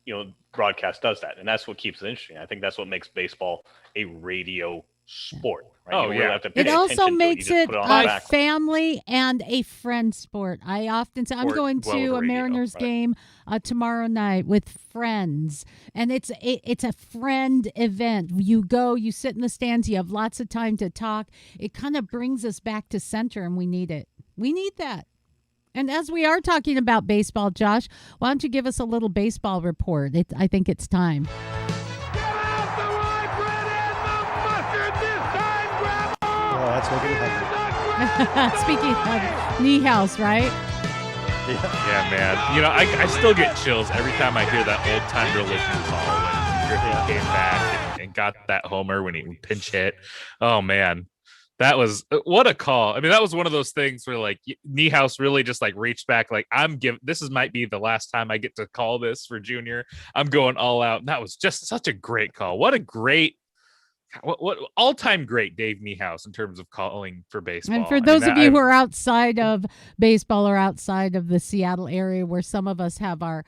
broadcast does that, and that's what keeps it interesting. I think that's what makes baseball a radio sport. Right? It also makes it a family and a friend sport. I often say I'm going to a Mariners game tomorrow night with friends, and it's a friend event. You go, you sit in the stands, you have lots of time to talk. It kind of brings us back to center, and we need it. We need that. And as we are talking about baseball, Josh, why don't you give us a little baseball report? I think it's time. That's what we have. Speaking of Niehaus, right? Yeah, man. I still get chills every time I hear that old time religion call when Griffey came back and got that homer when he pinch hit. Oh man, that was what a call. I mean, that was one of those things where Niehaus really just reached back, this might be the last time I get to call this for Junior. I'm going all out. And that was just such a great call. What all-time great Dave Niehaus in terms of calling for baseball. And for those of you who are outside of baseball or outside of the Seattle area where some of us have our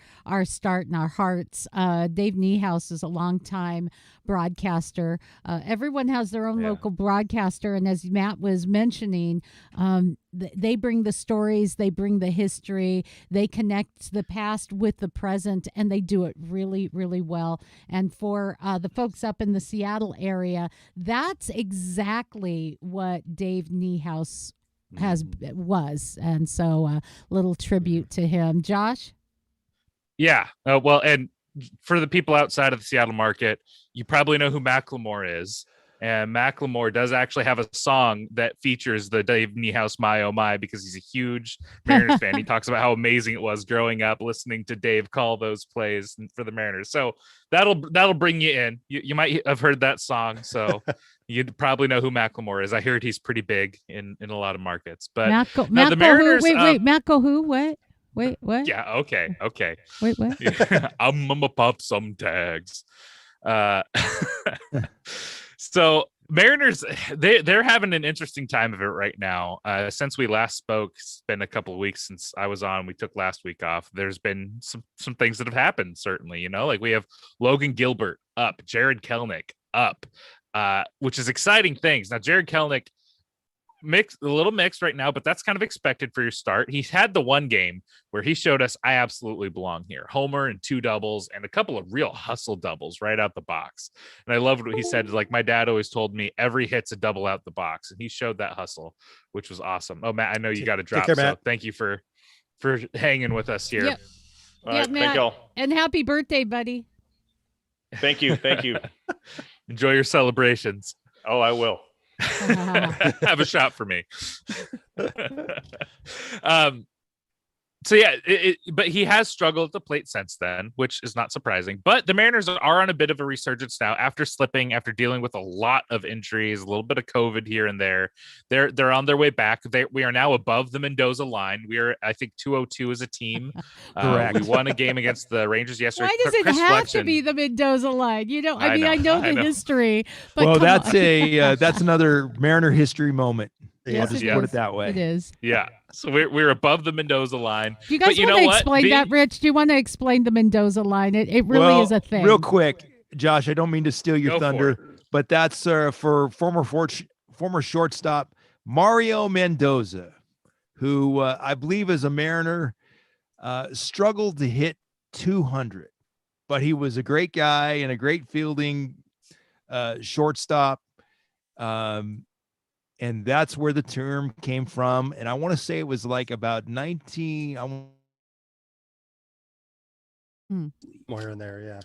start in our hearts, Dave Niehaus is a longtime broadcaster. Everyone has their own local broadcaster, and as Matt was mentioning, they bring the stories, they bring the history, they connect the past with the present, and they do it really, really well. And for the folks up in the Seattle area, that's exactly what Dave Niehaus was. And so a little tribute to him. Josh? Yeah. Well, and for the people outside of the Seattle market, you probably know who Macklemore is. And Macklemore does actually have a song that features the Dave Niehaus "My Oh My" because he's a huge Mariners fan. He talks about how amazing it was growing up listening to Dave call those plays for the Mariners. So that'll bring you in. You might have heard that song, so you'd probably know who Macklemore is. I heard he's pretty big in a lot of markets. But the Mariners. Wait, Macco who? What? Wait, what? Yeah, okay. Wait, what? I'm gonna pop some tags. So Mariners, they're having an interesting time of it right now. Since we last spoke, it's been a couple of weeks since I was on. We took last week off. There's been some things that have happened, certainly. We have Logan Gilbert up, Jared Kelnick up, which is exciting things. Now, Jared Kelnick, little mixed right now, but that's kind of expected for your start. He's had the one game where he showed us I absolutely belong here. Homer and 2 doubles and a couple of real hustle doubles right out the box. And I loved what he said. Like, my dad always told me every hit's a double out the box, and he showed that hustle, which was awesome. Oh, Matt, I know you got to drop. Care, so thank you for hanging with us here. Yep. All right, thank y'all. And happy birthday, buddy. Thank you. Enjoy your celebrations. Oh, I will. Have a shot for me. So yeah, but he has struggled at the plate since then, which is not surprising. But the Mariners are on a bit of a resurgence now after dealing with a lot of injuries, a little bit of COVID here and there. They're on their way back. We are now above the Mendoza line. We are, I think, 202 as a team. Correct. We won a game against the Rangers yesterday. Why does it Chris have Flexen, to be the Mendoza line? I I know know. the history. But Well, come that's on. that's another Mariner history moment. Yes, I'll just it put is. it that way. It is. Yeah. So we're above the Mendoza line. Do you guys want to explain that, Rich? Do you want to explain the Mendoza line? It really is a thing. Real quick, Josh, I don't mean to steal your Go for thunder, it. but that's for former shortstop Mario Mendoza, who I believe is a Mariner, struggled to hit 200, but he was a great guy and a great fielding shortstop. And that's where the term came from. And I want to say it was like about 19. More in there, yeah.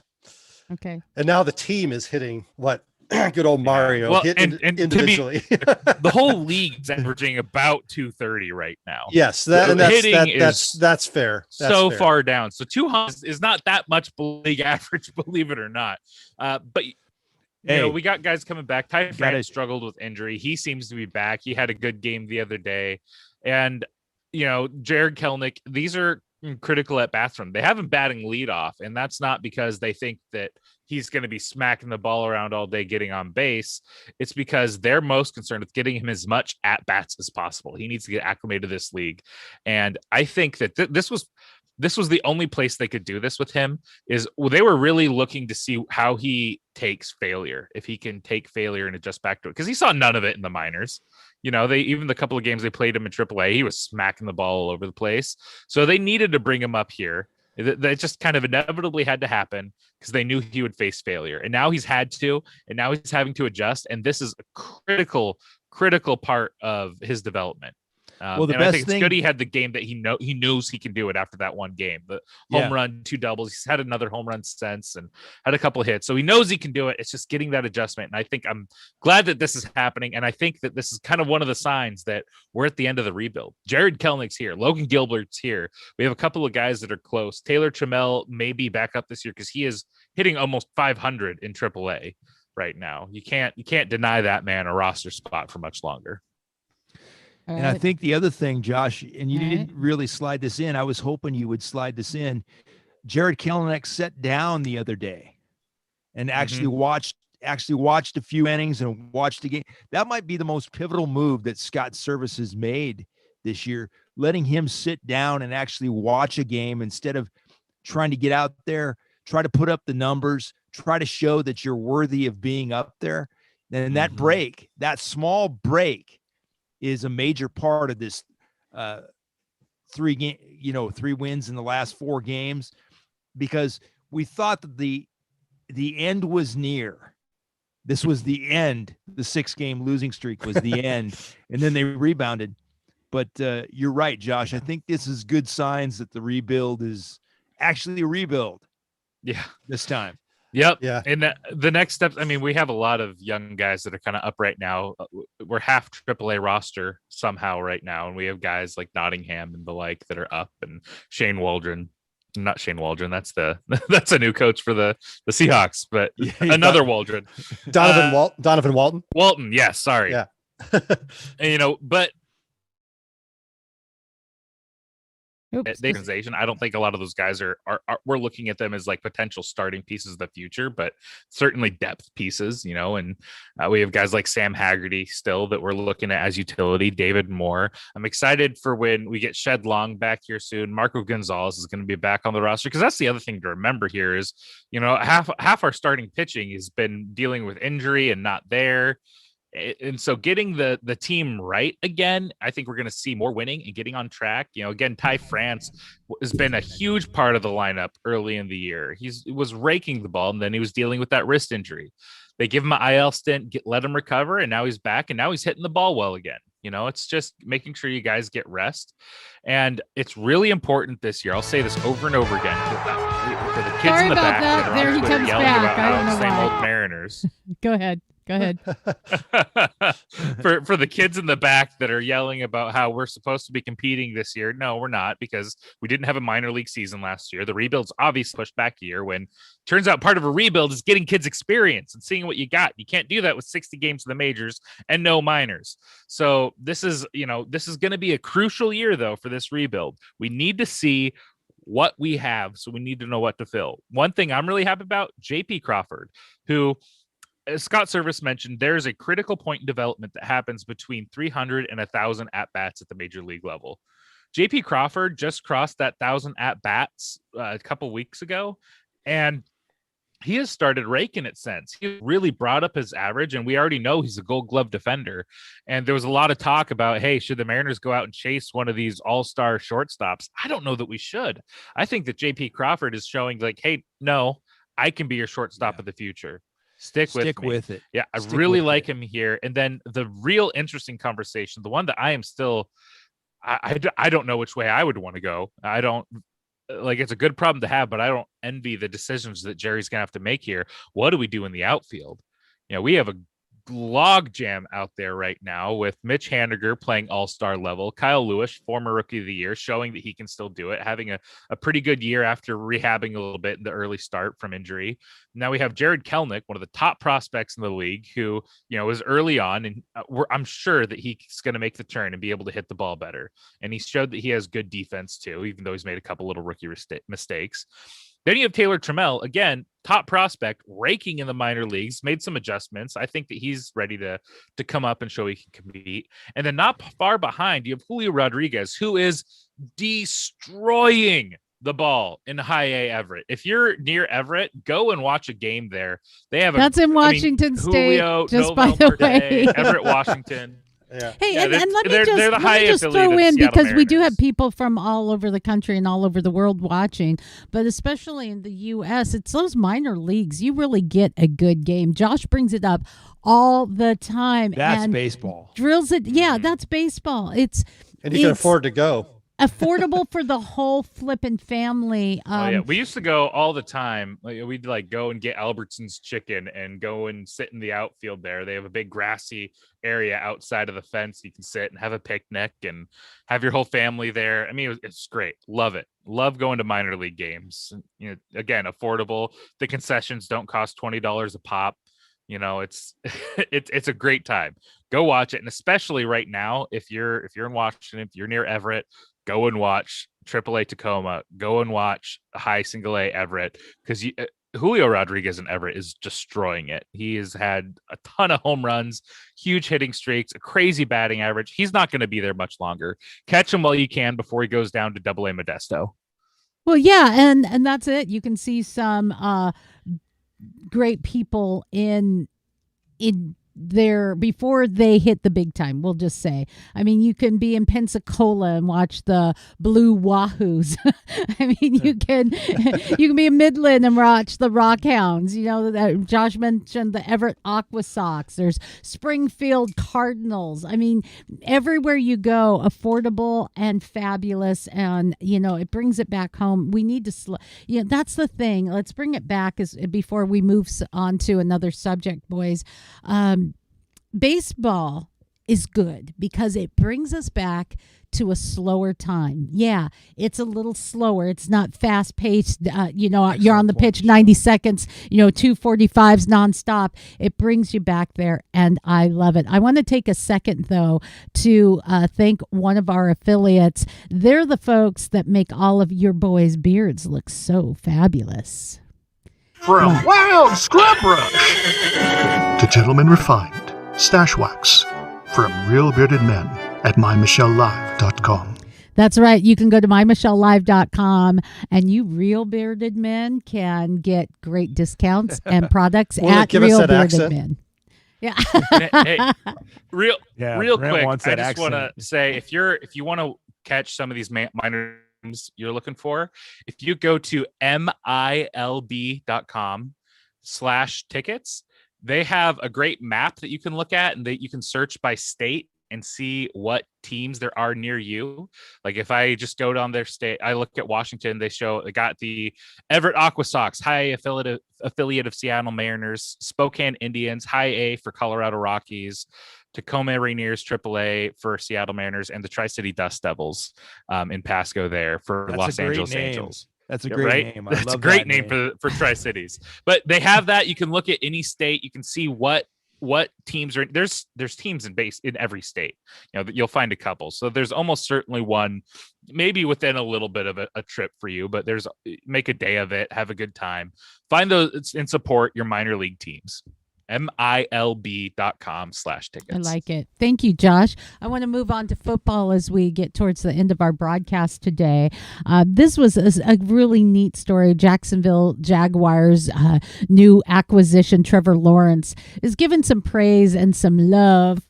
Okay. And now the team is hitting what good old Mario Well, hit and to be- individually. The whole league's averaging about 230 right now. Yes, The hitting that's fair. That's so fair. far down. So 200 is not that much league average, believe it or not. But you know, we got guys coming back. Ty France struggled with injury. He seems to be back. He had a good game the other day. And, you know, Jared Kelnick, these are critical at bats from. They have him batting leadoff, and that's not because they think that he's going to be smacking the ball around all day getting on base. It's because they're most concerned with getting him as much at bats as possible. He needs to get acclimated to this league. And I think that this was the only place they could do this with him. They were really looking to see how he takes failure, if he can take failure and adjust back to it, because he saw none of it in the minors. You know, even the couple of games they played him in AAA, he was smacking the ball all over the place. So they needed to bring him up here. That just kind of inevitably had to happen because they knew he would face failure. And now he's had to, and now he's having to adjust. And this is a critical part of his development. Well, the and best I think it's thing, good he had the game that he knows he can do it after that one game. The home run, 2 doubles. He's had another home run since and had a couple of hits. So he knows he can do it. It's just getting that adjustment. And I think I'm glad that this is happening. And I think that this is kind of one of the signs that we're at the end of the rebuild. Jared Kelnick's here. Logan Gilbert's here. We have a couple of guys that are close. Taylor Trammell may be back up this year because he is hitting almost 500 in AAA right now. You can't deny that man a roster spot for much longer. And I think the other thing, Josh, and you didn't really slide this in. I was hoping you would slide this in. Jared Kelnick sat down the other day and actually watched a few innings and watched the game. That might be the most pivotal move that Scott Service has made this year, letting him sit down and actually watch a game instead of trying to get out there, try to put up the numbers, try to show that you're worthy of being up there. And that break, that small break, is a major part of this 3 wins in the last 4 games, because we thought that the end was near. This was the end. The 6-game losing streak was the end, and then they rebounded. But you're right, Josh. I think this is good signs that the rebuild is actually a rebuild. Yeah, this time. Yep. Yeah. And the next steps, I mean, we have a lot of young guys that are kind of up right now. We're half AAA roster somehow right now. And we have guys like Nottingham and the like that are up, and Shane Waldron. Not Shane Waldron. That's a new coach for the Seahawks, but another Waldron. Donovan Walton. Walton. Yes. Sorry. Yeah. And, but the organization, I don't think a lot of those guys are we're looking at them as like potential starting pieces of the future, but certainly depth pieces, and we have guys like Sam Haggerty still that we're looking at as utility. David Moore. I'm excited for when we get Shed Long back here soon. Marco Gonzalez is going to be back on the roster, because that's the other thing to remember here is, half our starting pitching has been dealing with injury and not there. And so getting the team right again, I think we're going to see more winning and getting on track. Again, Ty France has been a huge part of the lineup early in the year. He was raking the ball, and then he was dealing with that wrist injury. They give him an IL stint, let him recover, and now he's back, and now he's hitting the ball well again. It's just making sure you guys get rest. And it's really important this year. I'll say this over and over again for the kids in the back that are there on he Twitter comes yelling back. about I don't know same why. old Mariners. Go ahead. for the kids in the back that are yelling about how we're supposed to be competing this year. No, we're not, because we didn't have a minor league season last year. The rebuild's obviously pushed back a year, when turns out part of a rebuild is getting kids experience and seeing what you got. You can't do that with 60 games in the majors and no minors. So this is going to be a crucial year though for this rebuild. We need to see what we have, so we need to know what to fill. One thing I'm really happy about, JP Crawford, who, as Scott Service mentioned, there's a critical point in development that happens between 300 and 1,000 at-bats at the major league level. JP Crawford just crossed that 1,000 at-bats a couple weeks ago, and he has started raking it since. He really brought up his average, and we already know he's a Gold Glove defender. And there was a lot of talk about, hey, should the Mariners go out and chase one of these all-star shortstops? I don't know that we should. I think that JP Crawford is showing like, hey, no, I can be your shortstop of the future. Stick with it. Yeah, I really like him here. And then the real interesting conversation, the one that I am still, I don't know which way I would want to go. I don't, like, it's a good problem to have, but I don't envy the decisions that Jerry's going to have to make here. What do we do in the outfield? We have a log jam out there right now with Mitch Haniger playing all-star level, Kyle Lewis, former rookie of the year, showing that he can still do it, having a pretty good year after rehabbing a little bit in the early start from injury. Now we have Jared Kelnick, one of the top prospects in the league, who was early on, and I'm sure that he's going to make the turn and be able to hit the ball better. And he showed that he has good defense too, even though he's made a couple little rookie mistakes. Then you have Taylor Trammell, again, top prospect, raking in the minor leagues, made some adjustments. I think that he's ready to come up and show he can compete. And then not far behind, you have Julio Rodriguez, who is destroying the ball in high A Everett. If you're near Everett, go and watch a game there. That's in Washington State, Julio, just Noel by the Marte, way. Everett, Washington. Yeah. Hey, Yeah, and let me they're the just highest throw affiliate of in, Seattle because we do Mariners. have people from all over the country and all over the world watching, but especially in the U.S., it's those minor leagues. You really get a good game. Josh brings it up all the time. That's and baseball. Drills it. Yeah, that's baseball. And you can afford to go. Affordable for the whole flippin' family. We used to go all the time. We'd go and get Albertson's chicken and go and sit in the outfield there. They have a big grassy area outside of the fence. You can sit and have a picnic and have your whole family there. I mean, it's great. Love it. Love going to minor league games. Again, affordable. The concessions don't cost $20 a pop. It's it's a great time. Go watch it, and especially right now, if you're in Washington, if you're near Everett, go and watch AAA Tacoma. Go and watch high single A Everett, because Julio Rodriguez in Everett is destroying it. He has had a ton of home runs, huge hitting streaks, a crazy batting average. He's not going to be there much longer. Catch him while you can before he goes down to AA Modesto. Well, yeah, and that's it. You can see some great people in there before they hit the big time, we'll just say. I mean, you can be in Pensacola and watch the Blue Wahoos. I mean, you can be in Midland and watch the Rockhounds. Josh mentioned the Everett Aqua Sox. There's Springfield Cardinals. I mean, everywhere you go, affordable and fabulous, and it brings it back home. We need to that's the thing. Let's bring it back before we move on to another subject, boys. Baseball is good because it brings us back to a slower time. Yeah, it's a little slower. It's not fast paced. You're on the pitch 90 seconds, 2:45s nonstop. It brings you back there, and I love it. I want to take a second, though, to thank one of our affiliates. They're the folks that make all of your boys' beards look so fabulous. From Wild Scrub Brush to Gentleman Refined Stash Wax, from Real Bearded Men at MyMichelleLive.com. That's right. You can go to MyMichelleLive.com, and you real bearded men can get great discounts and products at give us Real that Bearded accent? Men. Yeah. Hey, real Brent quick, wants I that just want to accent. say if you want to catch some of these minor names you're looking for, if you go to milb.com/tickets, they have a great map that you can look at, and that you can search by state and see what teams there are near you. Like if I just go down their state, I look at Washington, they got the Everett Aqua Sox, high affiliate of Seattle Mariners, Spokane Indians, high A for Colorado Rockies, Tacoma Rainiers, AAA for Seattle Mariners, and the Tri-City Dust Devils in Pasco there for That's Los a great Angeles name. Angels. That's a Yeah, great right? name. That's a great name for Tri-Cities. But they have that. You can look at any state. You can see what teams are. There's teams in every state. You'll find a couple. So there's almost certainly one, maybe within a little bit of a trip for you. But make a day of it. Have a good time. Find those and support your minor league teams. milb.com/tickets. I like it. Thank you, Josh. I want to move on to football as we get towards the end of our broadcast today. This was a really neat story. Jacksonville Jaguars' new acquisition, Trevor Lawrence, is given some praise and some love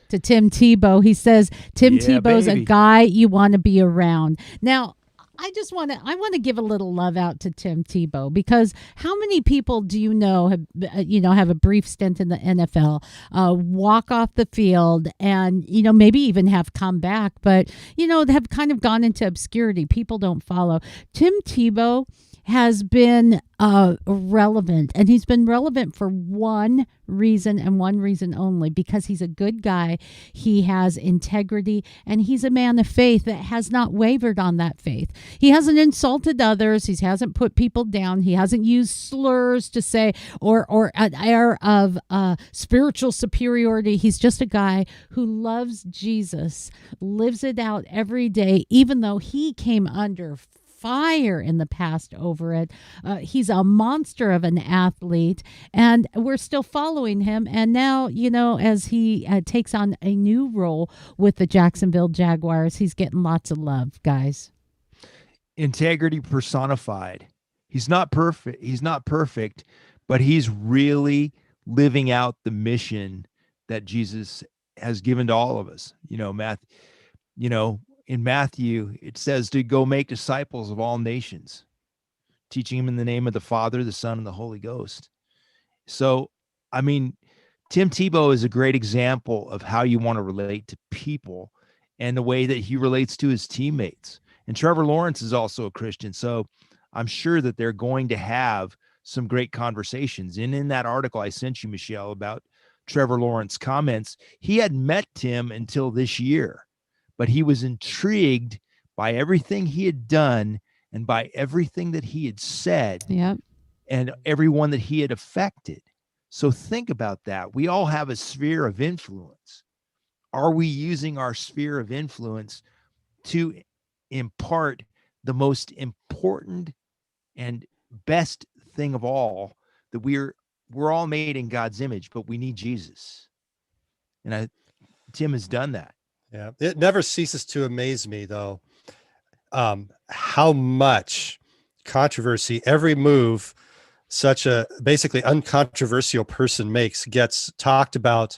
to Tim Tebow. He says Tim Tebow's a guy you want to be around. Now, I want to give a little love out to Tim Tebow, because how many people do you know have a brief stint in the NFL, walk off the field and, maybe even have come back, but, have kind of gone into obscurity. People don't follow. Tim Tebow has been relevant, and he's been relevant for one reason and one reason only, because he's a good guy, he has integrity, and he's a man of faith that has not wavered on that faith. He hasn't insulted others, he hasn't put people down, he hasn't used slurs to say or an air of spiritual superiority. He's just a guy who loves Jesus, lives it out every day, even though he came under fire in the past over it. He's a monster of an athlete, and we're still following him. And now, as he takes on a new role with the Jacksonville Jaguars, he's getting lots of love, guys. Integrity personified. He's not perfect, but he's really living out the mission that Jesus has given to all of us. In Matthew, it says to go make disciples of all nations, teaching them in the name of the Father, the Son, and the Holy Ghost. So, Tim Tebow is a great example of how you want to relate to people and the way that he relates to his teammates. And Trevor Lawrence is also a Christian. So I'm sure that they're going to have some great conversations. And in that article I sent you, Michelle, about Trevor Lawrence's comments, he hadn't met Tim until this year. But he was intrigued by everything he had done and by everything that he had said, and everyone that he had affected. So think about that. We all have a sphere of influence. Are we using our sphere of influence to impart the most important and best thing of all, that we're all made in God's image, but we need Jesus? And Tim has done that. Yeah, it never ceases to amaze me, though, how much controversy every move such a basically uncontroversial person makes gets talked about,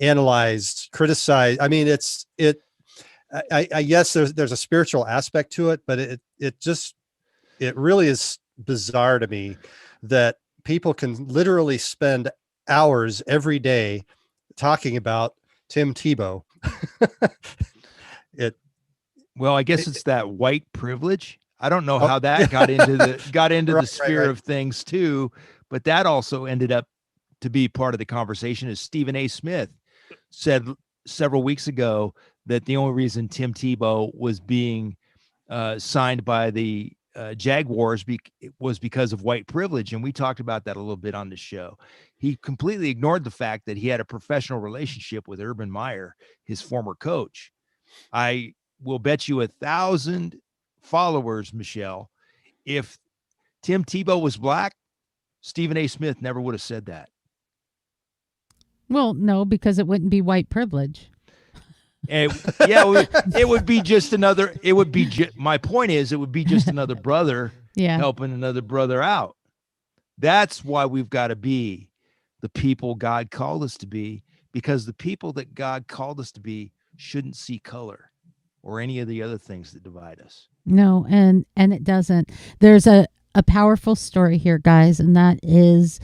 analyzed, criticized. I mean, I guess there's a spiritual aspect to it, but it really is bizarre to me that people can literally spend hours every day talking about Tim Tebow. I guess it's that white privilege. I don't know how that got into the sphere of things too, but that also ended up to be part of the conversation. As Stephen A. Smith said several weeks ago, that the only reason Tim Tebow was being signed by the Jaguars was because of white privilege. And we talked about that a little bit on the show. He completely ignored the fact that he had a professional relationship with Urban Meyer, his former coach. I will bet you 1,000 followers, Michelle, if Tim Tebow was black, Stephen A. Smith never would have said that. Well, no, because it wouldn't be white privilege. It would be just another. It would be. My point is, it would be just another brother helping another brother out. That's why we've got to be the people God called us to be, because the people that God called us to be shouldn't see color or any of the other things that divide us. No, and it doesn't. There's a powerful story here, guys, and that is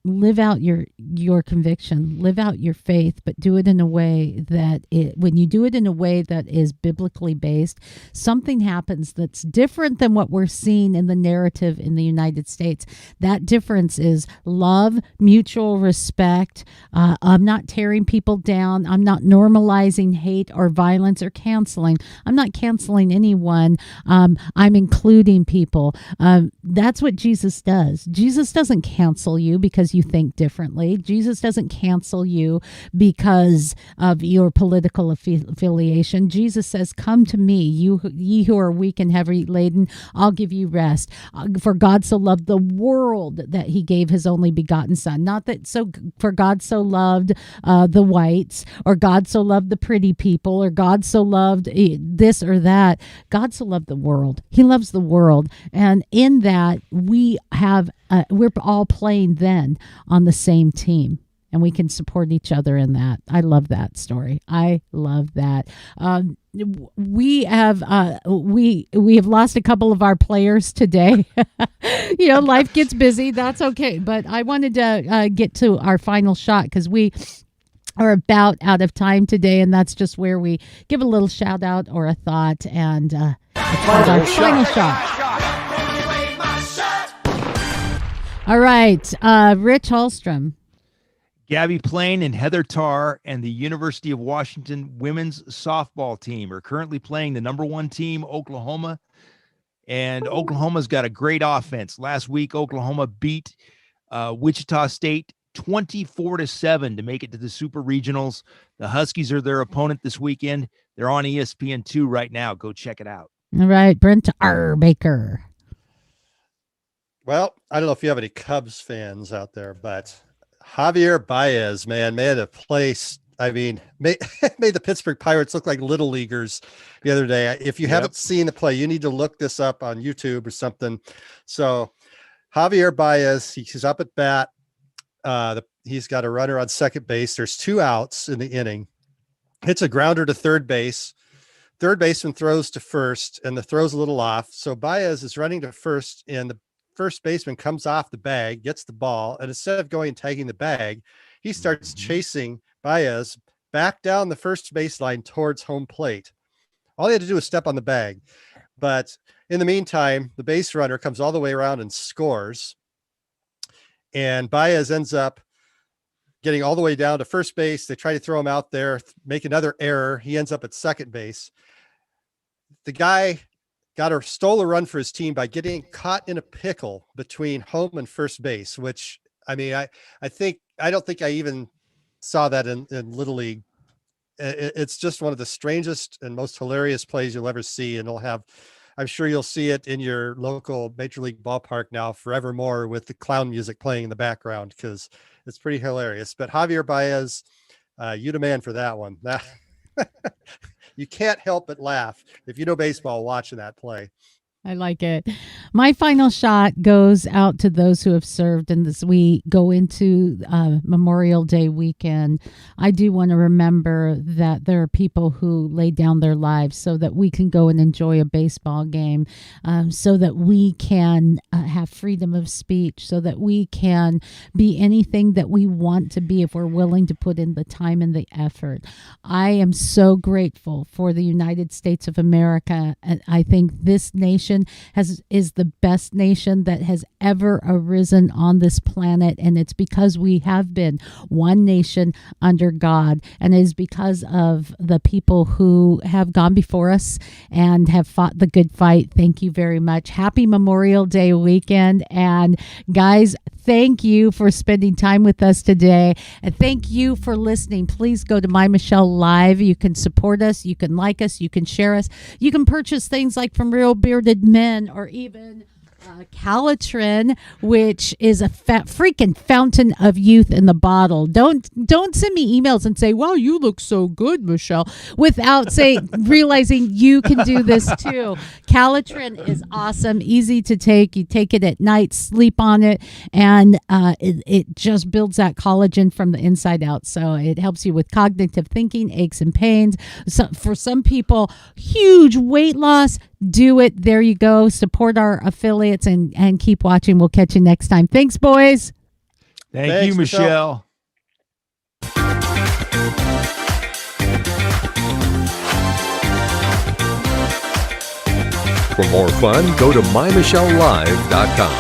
live out your conviction, live out your faith, but do it in a way that when you do it in a way that is biblically based, something happens that's different than what we're seeing in the narrative in the United States. That difference is love, mutual respect. I'm not tearing people down. I'm not normalizing hate or violence or canceling. I'm not canceling anyone. I'm including people. That's what Jesus does. Jesus doesn't cancel you because you think differently. Jesus doesn't cancel you because of your political affiliation. Jesus says, come to me, ye who are weak and heavy laden, I'll give you rest. For God so loved the world that he gave his only begotten son. Not that for God so loved the whites, or God so loved the pretty people, or God so loved this or that. God so loved the world. He loves the world. And in that, we're all playing then on the same team, and we can support each other in that. I love that story. I love that. We have lost a couple of our players today. Life gets busy. That's okay. But I wanted to get to our final shot, because we are about out of time today, and that's just where we give a little shout out or a thought, and our final shot. All right, Rich Hallstrom. Gabby Plain and Heather Tarr and the University of Washington women's softball team are currently playing the number 1 team, Oklahoma. And Oklahoma's got a great offense. Last week, Oklahoma beat Wichita State 24-7 to make it to the Super Regionals. The Huskies are their opponent this weekend. They're on ESPN2 right now. Go check it out. All right, Brent R. Baker. Well, I don't know if you have any Cubs fans out there, but Javier Baez, man, made a place. I mean, made the Pittsburgh Pirates look like little leaguers the other day. If you haven't seen the play, you need to look this up on YouTube or something. So Javier Baez, he's up at bat. He's got a runner on second base. There's 2 outs in the inning. Hits a grounder to third base. Third baseman throws to first, and the throw's a little off. So Baez is running to first, and the first baseman comes off the bag, gets the ball, and instead of going and tagging the bag, he starts chasing Baez back down the first baseline towards home plate. All he had to do was step on the bag. But in the meantime, the base runner comes all the way around and scores. And Baez ends up getting all the way down to first base. They try to throw him out there, make another error. He ends up at second base. The guy stole a run for his team by getting caught in a pickle between home and first base, which, I mean, I don't think I even saw that in Little League. It's just one of the strangest and most hilarious plays you'll ever see. And I'm sure you'll see it in your local major league ballpark now forevermore, with the clown music playing in the background, because it's pretty hilarious. But Javier Baez, you the man for that one. You can't help but laugh if you know baseball watching that play. I like it. My final shot goes out to those who have served. And as we go into Memorial Day weekend, I do want to remember that there are people who laid down their lives so that we can go and enjoy a baseball game, so that we can have freedom of speech, so that we can be anything that we want to be if we're willing to put in the time and the effort. I am so grateful for the United States of America. And I think this nation is the best nation that has ever arisen on this planet, and it's because we have been one nation under God, and it is because of the people who have gone before us and have fought the good fight. Thank you very much. Happy Memorial Day weekend, and guys, thank you for spending time with us today, and thank you for listening. Please go to MyMichelleLive. You can support us, you can like us, you can share us, you can purchase things like from Real Bearded Men, or even Calitrin, which is a freaking fountain of youth in the bottle. Don't send me emails and say, "Wow, you look so good, Michelle," without realizing you can do this too. Calitrin is awesome, easy to take. You take it at night, sleep on it, and it just builds that collagen from the inside out. So it helps you with cognitive thinking, aches and pains. So for some people, huge weight loss. Do it. There you go. Support our affiliates and keep watching. We'll catch you next time. Thanks, boys. Thank you, Michelle. For more fun, go to MyMichelleLive.com.